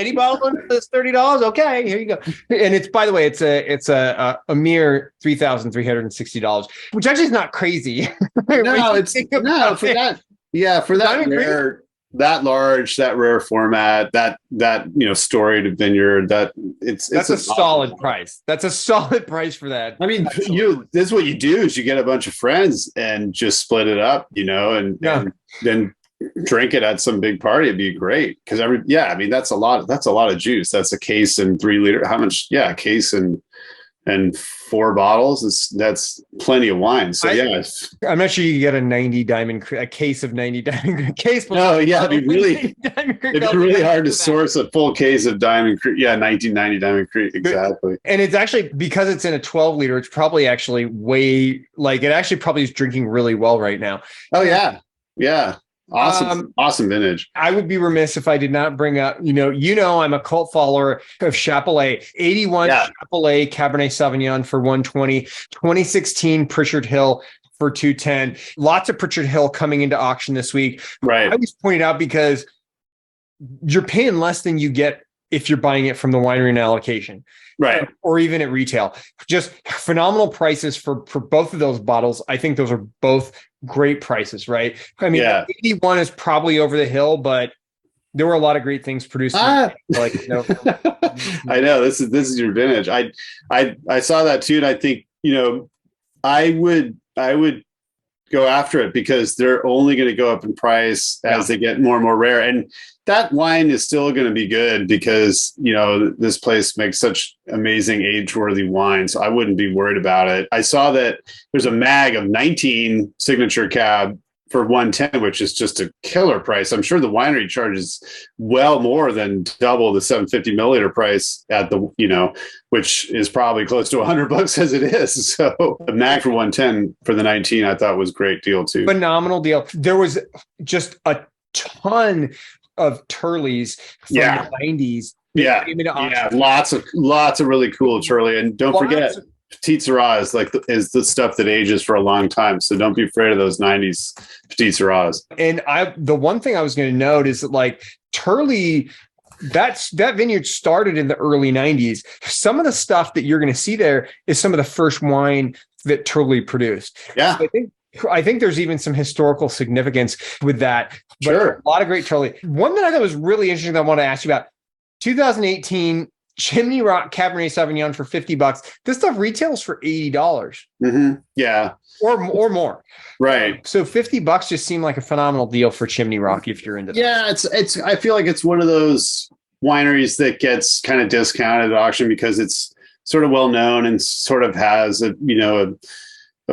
under this $30. Okay, here you go. And it's, by the way, it's a mere $3,360, which actually is not crazy. No, it's no for that. Yeah, for that rare. That large, that rare format, that storied vineyard, that's a solid price. That's a solid price for that. I mean, this is what you do is you get a bunch of friends and just split it up, and then drink it at some big party. It'd be great because that's a lot of juice. That's a case and 3 liter. How much? Yeah, a case and and 4 bottles. That's plenty of wine. So I'm not sure you get a 90 Diamond Creek, a case of 90 Diamond case. No, yeah, it'd be really hard to source a full case of Diamond Creek. Yeah, 1990 Diamond Creek, exactly. And it's actually, because it's in a 12 liter, it's probably actually it actually probably is drinking really well right now. Oh yeah, yeah. Awesome vintage. I would be remiss if I did not bring up, I'm a cult follower of Chapelet. 81 Chapelet Cabernet Sauvignon for 120, 2016 Pritchard Hill for 210. Lots of Pritchard Hill coming into auction this week. Right. I always point out because you're paying less than you get if you're buying it from the winery in allocation. Right. Or even at retail. Just phenomenal prices for both of those bottles. I think those are both great prices, right? I mean, 81 is probably over the hill, but there were a lot of great things produced. I know this is your vintage. I saw that too, and I think I would go after it because they're only going to go up in price as they get more and more rare. And that wine is still going to be good because, this place makes such amazing age-worthy wine. So I wouldn't be worried about it. I saw that there's a mag of 19 signature cab for 110, which is just a killer price. I'm sure the winery charges well more than double the 750 milliliter price at the, which is probably close to $100 as it is. So the mag for 110 for the 19, I thought was a great deal too. Phenomenal deal. There was just a ton of Turleys from the 90s. Yeah. Lots of really cool Turley. And don't forget, Petite Syrah is the stuff that ages for a long time. So don't be afraid of those 90s Petite Syrahs. And the one thing I was going to note is that Turley, that vineyard started in the early 90s. Some of the stuff that you're going to see there is some of the first wine that Turley produced. Yeah. So I think there's even some historical significance with that. But sure. A lot of great Turley. One that I thought was really interesting that I want to ask you about, 2018 Chimney Rock Cabernet Sauvignon for $50. This stuff retails for $80. Mm-hmm. Yeah. Or more. Right. So $50 just seemed like a phenomenal deal for Chimney Rock if you're into that. Yeah, it's I feel like it's one of those wineries that gets kind of discounted at auction because it's sort of well known and sort of has a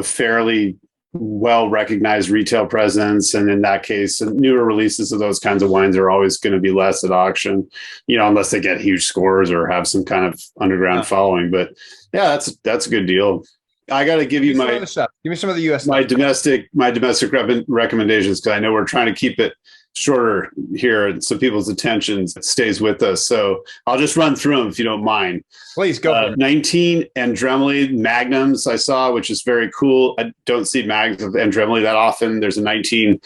fairly well-recognized retail presence. And in that case, newer releases of those kinds of wines are always going to be less at auction, unless they get huge scores or have some kind of underground following. But yeah, that's a good deal. I got to give you give me some of the US my domestic recommendations, because I know we're trying to keep it shorter here and so people's attention stays with us. So I'll just run through them if you don't mind. Please go for it. 19 Andremoli Magnums I saw, which is very cool. I don't see mags of Andremoli that often. There's a 19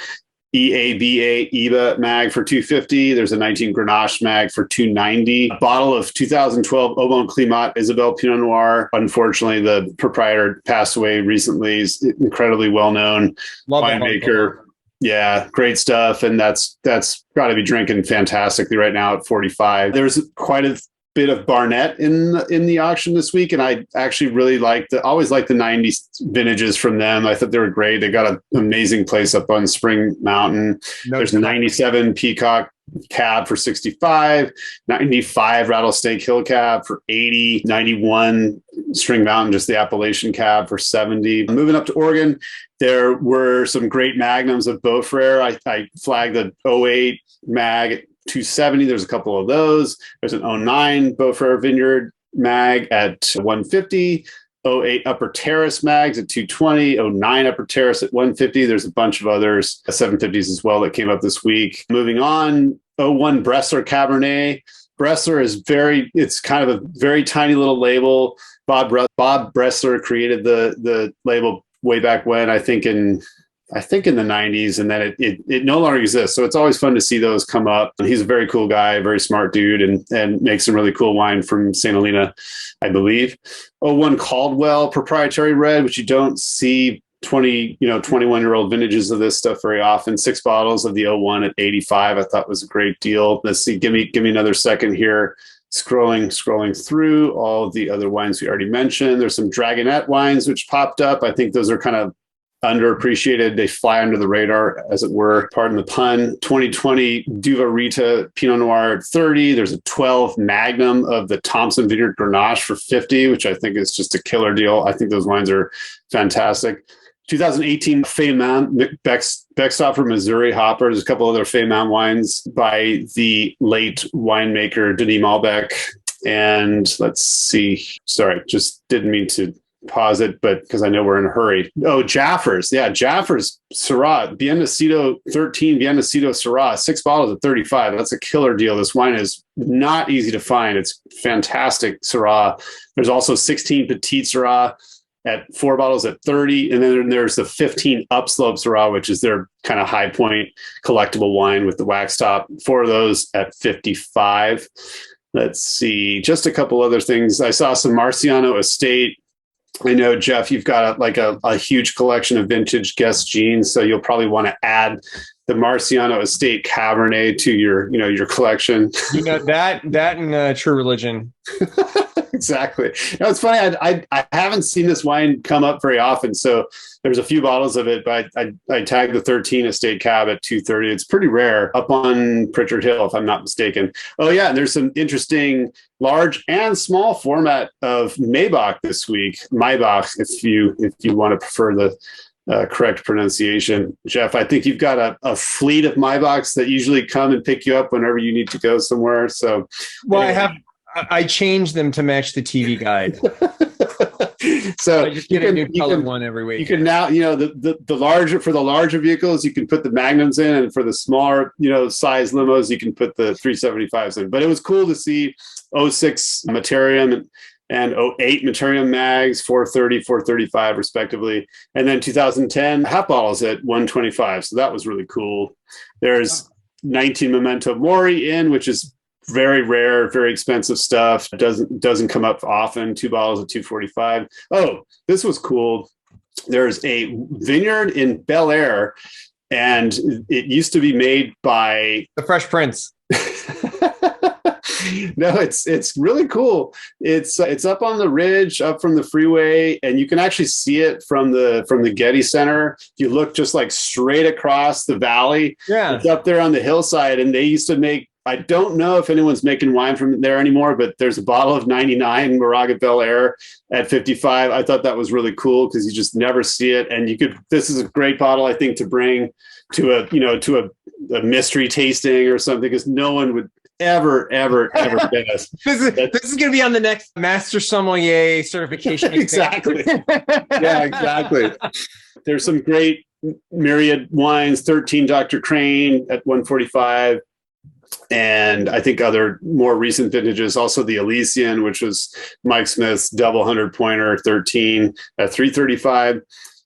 EABA mag for $250. There's a 19 Grenache mag for $290. A bottle of 2012 Aubon Climat Isabelle Pinot Noir. Unfortunately, the proprietor passed away recently. He's incredibly well-known winemaker. Yeah, great stuff. And that's got to be drinking fantastically right now at 45. There's quite a bit of Barnett in the auction this week. And I actually really always liked the 90s vintages from them. I thought they were great. They got an amazing place up on Spring Mountain. There's a 97 Peacock Cab for 65, 95 Rattlesnake Hill Cab for 80, 91 String Mountain, just the Appalachian Cab for 70. Moving up to Oregon, there were some great magnums of Beaufrere. I flagged the 08 mag at 270. There's a couple of those. There's an 09 Beaufrere Vineyard mag at 150. 08 Upper Terrace mags at 220, 09 Upper Terrace at 150. There's a bunch of others, 750s as well, that came up this week. Moving on, 01 Bressler Cabernet. Bressler is it's kind of a very tiny little label. Bob Bressler created the label way back when, I think in the 90s, and then it no longer exists. So it's always fun to see those come up. And he's a very cool guy, very smart dude, and makes some really cool wine from St. Helena, I believe. 01 Caldwell Proprietary Red, which you don't see 21-year-old vintages of this stuff very often. 6 bottles of the 01 at 85. I thought was a great deal. Let's see. Give me another second here. Scrolling through all of the other wines we already mentioned. There's some Dragonette wines which popped up. I think those are kind of underappreciated. They fly under the radar, as it were. Pardon the pun. 2020 Duva Rita Pinot Noir at 30. There's a 12 Magnum of the Thompson Vineyard Grenache for 50, which I think is just a killer deal. I think those wines are fantastic. 2018 Feyman Beckstoffer Missouri Hopper. There's a couple other Feyman wines by the late winemaker Denis Malbec. And let's see. Sorry, just didn't mean to pause it, but because I know we're in a hurry. Oh, Jaffers. Yeah, Jaffers Syrah, Biennacido 13, Biennacido Syrah, 6 bottles at 35. That's a killer deal. This wine is not easy to find. It's fantastic Syrah. There's also 16 Petit Syrah at 4 bottles at 30. And then there's the 15 Upslope Syrah, which is their kind of high point collectible wine with the wax top. 4 of those at 55. Let's see, just a couple other things. I saw some Marciano Estate. I know, Jeff, you've got a huge collection of vintage Guess jeans, so you'll probably want to add the Marciano Estate Cabernet to your collection. That and True Religion. Exactly. It's funny. I haven't seen this wine come up very often, so there's a few bottles of it, but I tagged the 13 Estate Cab at 230. It's pretty rare up on Pritchard Hill, if I'm not mistaken. Oh yeah, and there's some interesting large and small format of Maybach this week. Maybach, if you want to prefer the correct pronunciation. Jeff, I think you've got a fleet of Maybachs that usually come and pick you up whenever you need to go somewhere. So, well, anyway. I changed them to match the TV guide. So I just get a new color one every week. You can now, the larger, for the larger vehicles, you can put the Magnums in, and for the smaller, size limos, you can put the 375s in. But it was cool to see 06 Materium and 08 Materium Mags, 430, 435 respectively. And then 2010 half bottles at 125. So that was really cool. There's 19 Memento Mori in, which is very rare, very expensive stuff. Doesn't come up often. 2 bottles at 245. Oh, this was cool. There's a vineyard in Bel Air, and it used to be made by the Fresh Prince. No, it's really cool. It's up on the ridge, up from the freeway, and you can actually see it from the Getty Center. If you look just like straight across the valley, yeah, it's up there on the hillside. And they used to make, I don't know if anyone's making wine from there anymore, but there's a bottle of 99 Moraga Bel Air at 55. I thought that was really cool because you just never see it. And this is a great bottle, I think, to bring to a mystery tasting or something, because no one would ever get us. This is going to be on the next Master Sommelier certification. Exactly. Yeah, exactly. There's some great myriad wines, 13 Dr. Crane at 145. And I think other more recent vintages, also the Elysian, which was Mike Smith's double 100-pointer, 13 at 335.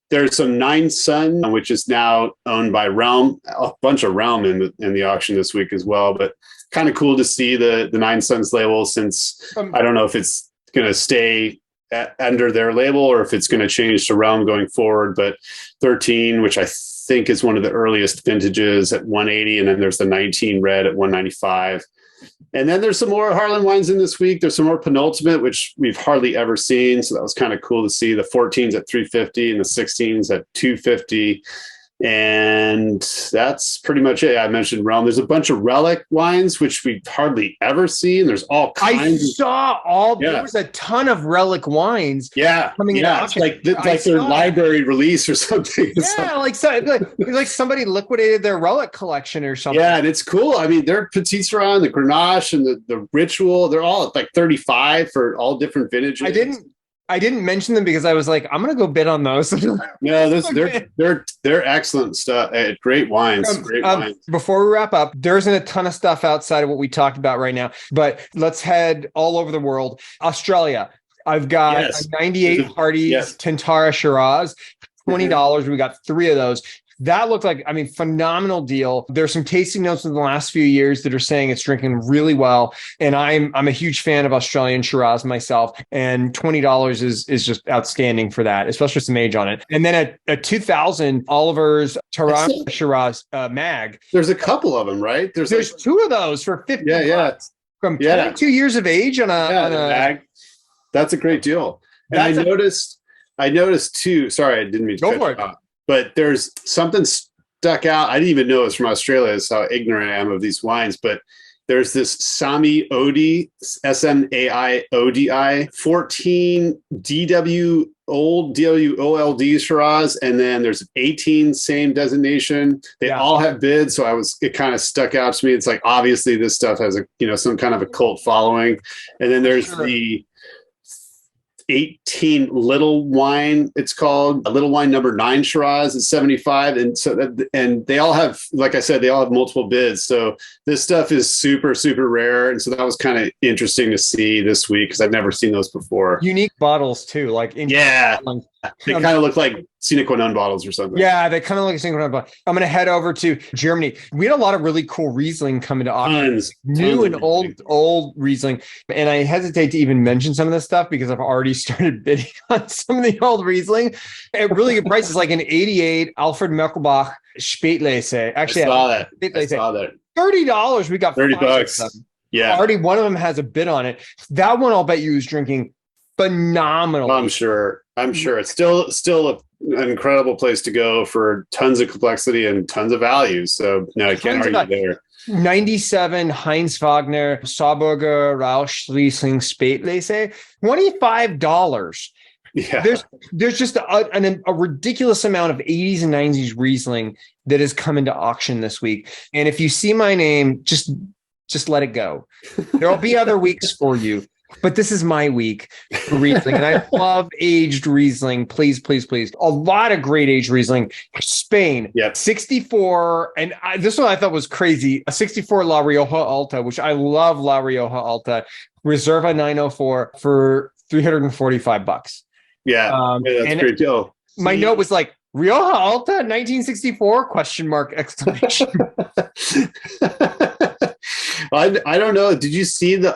There's some Nine Sun, which is now owned by Realm, a bunch of Realm in the auction this week as well. But kind of cool to see the Nine Suns label, since I don't know if it's going to stay under their label or if it's going to change to Realm going forward. But 13, which I think is one of the earliest vintages, at 180, and then there's the 19 red at 195. And then there's some more Harlan wines in this week. There's some more penultimate, which we've hardly ever seen, so that was kind of cool to see. The 14s at 350 and the 16s at 250. And that's pretty much it. I mentioned Realm. There's a bunch of relic wines, which we hardly ever see. And there's all kinds. There was a ton of relic wines. Yeah. Coming in. It's like their library release or something. Yeah. Like somebody liquidated their relic collection or something. Yeah. And it's cool. I mean, they're Petit Syrah and the Grenache and the Ritual. They're all at like 35 for all different vintages. I didn't mention them because I was like, I'm going to go bid on those. No, they're excellent stuff. Great wines. Wines. Before we wrap up, there isn't a ton of stuff outside of what we talked about right now, but let's head all over the world. Australia. I've got a 98 Hardy's Tintara Shiraz, $20. We got 3 of those. That looked like, phenomenal deal. There's some tasting notes in the last few years that are saying it's drinking really well. And I'm a huge fan of Australian Shiraz myself. And $20 is just outstanding for that, especially some age on it. And then at 2000, Oliver's Toronto Shiraz Mag. There's a couple of them, right? There's 2 of those for $50. Yeah. From 22 years of age on a Mag. That's a great deal. And I noticed too, sorry, I didn't mean to go for it. But there's something stuck out. I didn't even know it was from Australia. That's how ignorant I am of these wines. But there's this Sami Odi, Smaii, 14 DW old DWOLD Shiraz, and then there's 18 same designation. They all have bids, so it kind of stuck out to me. It's like obviously this stuff has some kind of a cult following. And then there's the 18 little wine, it's called a little wine number 9 Shiraz at 75, and they all have, like I said, they all have multiple bids, so this stuff is super rare, and so that was kind of interesting to see this week because I've never seen those before. Unique bottles too, like they kind of look like sine qua non bottles or something. Yeah, they kind of look like sine qua non bottles. I'm going to head over to Germany. We had a lot of really cool Riesling coming to auction. New and old Riesling. And I hesitate to even mention some of this stuff because I've already started bidding on some of the old Riesling at really good prices, like an 88 Alfred Merkelbach Spätlese. Actually, I saw that. $30. We got $30. Yeah. Already one of them has a bid on it. That one I'll bet you is drinking phenomenal. I'm sure it's still an incredible place to go for tons of complexity and tons of value. So no, I can't argue there. 97 Heinz Wagner Sauburger Rausch Riesling Spätlese, $25. Yeah, there's just a ridiculous amount of 80s and 90s Riesling that has come into auction this week. And if you see my name, just let it go. There'll be other weeks for you. But this is my week for Riesling, and I love aged Riesling. Please. A lot of great aged Riesling. Spain, 64, and this one I thought was crazy. A 64 La Rioja Alta, which I love La Rioja Alta. Reserva 904 for $345. Yeah, that's a great deal. My note was like, Rioja Alta, 1964? Question mark, exclamation. I don't know. Did you see the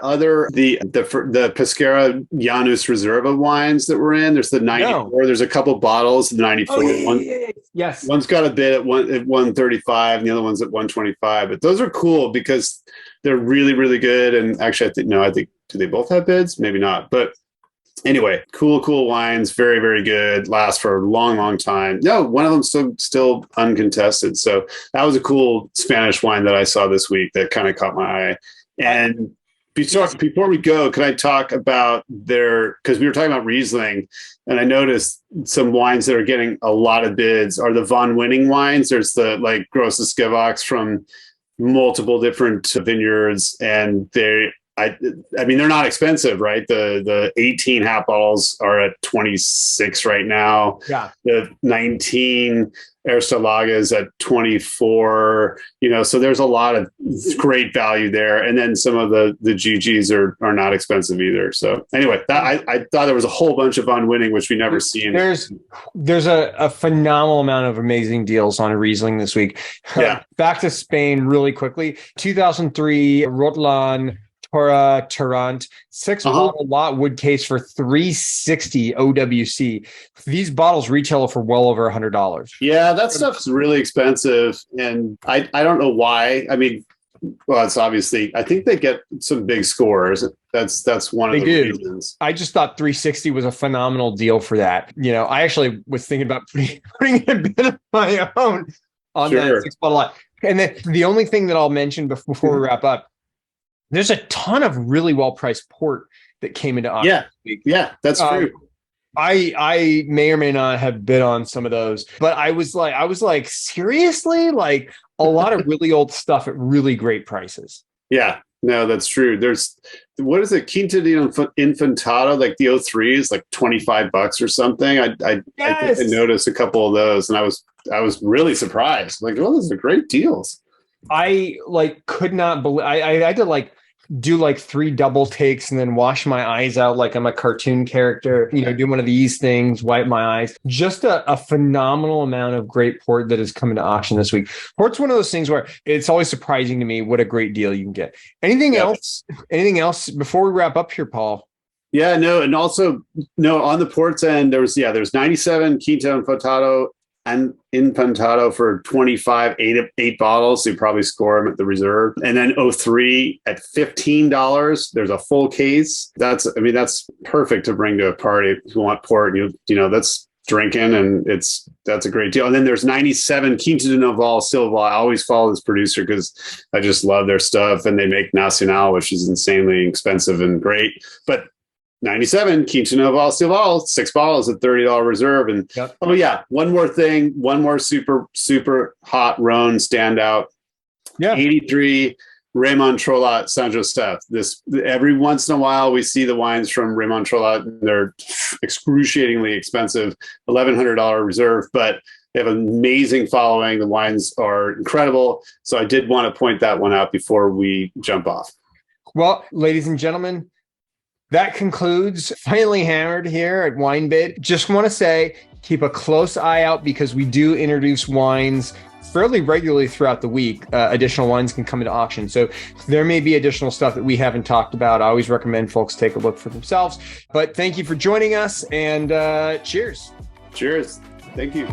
Pescara Janus Reserva wines that were in? There's the 94. No. There's a couple bottles of the 94. Yes. One's got a bid at 135, and the other one's at 125. But those are cool because they're really, really good. And actually, I think do they both have bids? Maybe not. But anyway, cool wines, very, very good, last for a long time. No, one of them's still uncontested. So that was a cool Spanish wine that I saw this week that kind of caught my eye. And before we go, can I talk about because we were talking about Riesling, and I noticed some wines that are getting a lot of bids are the Von Winning wines. There's the Grosses Gewachs from multiple different vineyards, and I mean, they're not expensive, right? The 18 half bottles are at 26 right now. Yeah. The 19 Erstelaga is at 24. So there's a lot of great value there. And then some of the GGs are not expensive either. So anyway, I thought there was a whole bunch of Von Winning, which we never seen. There's a phenomenal amount of amazing deals on Riesling this week. Yeah. Back to Spain really quickly. 2003 Rotlan Tarant 6-bottle lot wood case for $360 OWC. These bottles retail for well over $100. Yeah, that stuff's really expensive, and I don't know why. I mean, well, it's obviously I think they get some big scores. That's one of the reasons. I just thought $360 was a phenomenal deal for that. I actually was thinking about putting a bit of my own on that 6-bottle lot. And then the only thing that I'll mention before we wrap up. There's a ton of really well-priced port that came into auction. Yeah, that's true. I may or may not have bid on some of those, but I was like, seriously? Like a lot of really old stuff at really great prices. Yeah, no, that's true. There's, what is it? Quinta di Infantado, like the 03 is like $25 or something. I think I noticed a couple of those, and I was really surprised. Like, oh, those are great deals. I could not believe I had to do 3 double takes and then wash my eyes out like I'm a cartoon character, do one of these things, wipe my eyes. Just a phenomenal amount of great port that is coming to auction this week. Port's one of those things where it's always surprising to me what a great deal you can get. Anything else before we wrap up here, Paul? Yeah, no. And also, no, on the ports end, there's 97 Quinta Infantado and Infantado for 25, 8 bottles. So you probably score them at the reserve. And then 03 at $15. There's a full case. That's perfect to bring to a party if you want port. That's drinking, and that's a great deal. And then there's 97 Quinta de Noval Silva. I always follow this producer because I just love their stuff, and they make Nacional, which is insanely expensive and great. But 97 Quinta de Noval Silva, 6 bottles at $30 reserve. And oh yeah, one more thing, one more super hot Rhone standout. 83 Raymond Trollat Saint Joseph. This every once in a while we see the wines from Raymond Trollat. They're excruciatingly expensive, $1,100 reserve, but they have an amazing following. The wines are incredible. So I did want to point that one out before we jump off. Well, ladies and gentlemen, that concludes Finally Hammered here at WineBid. Just want to say, keep a close eye out because we do introduce wines fairly regularly throughout the week. Additional wines can come into auction. So there may be additional stuff that we haven't talked about. I always recommend folks take a look for themselves. But thank you for joining us, and cheers. Cheers. Thank you.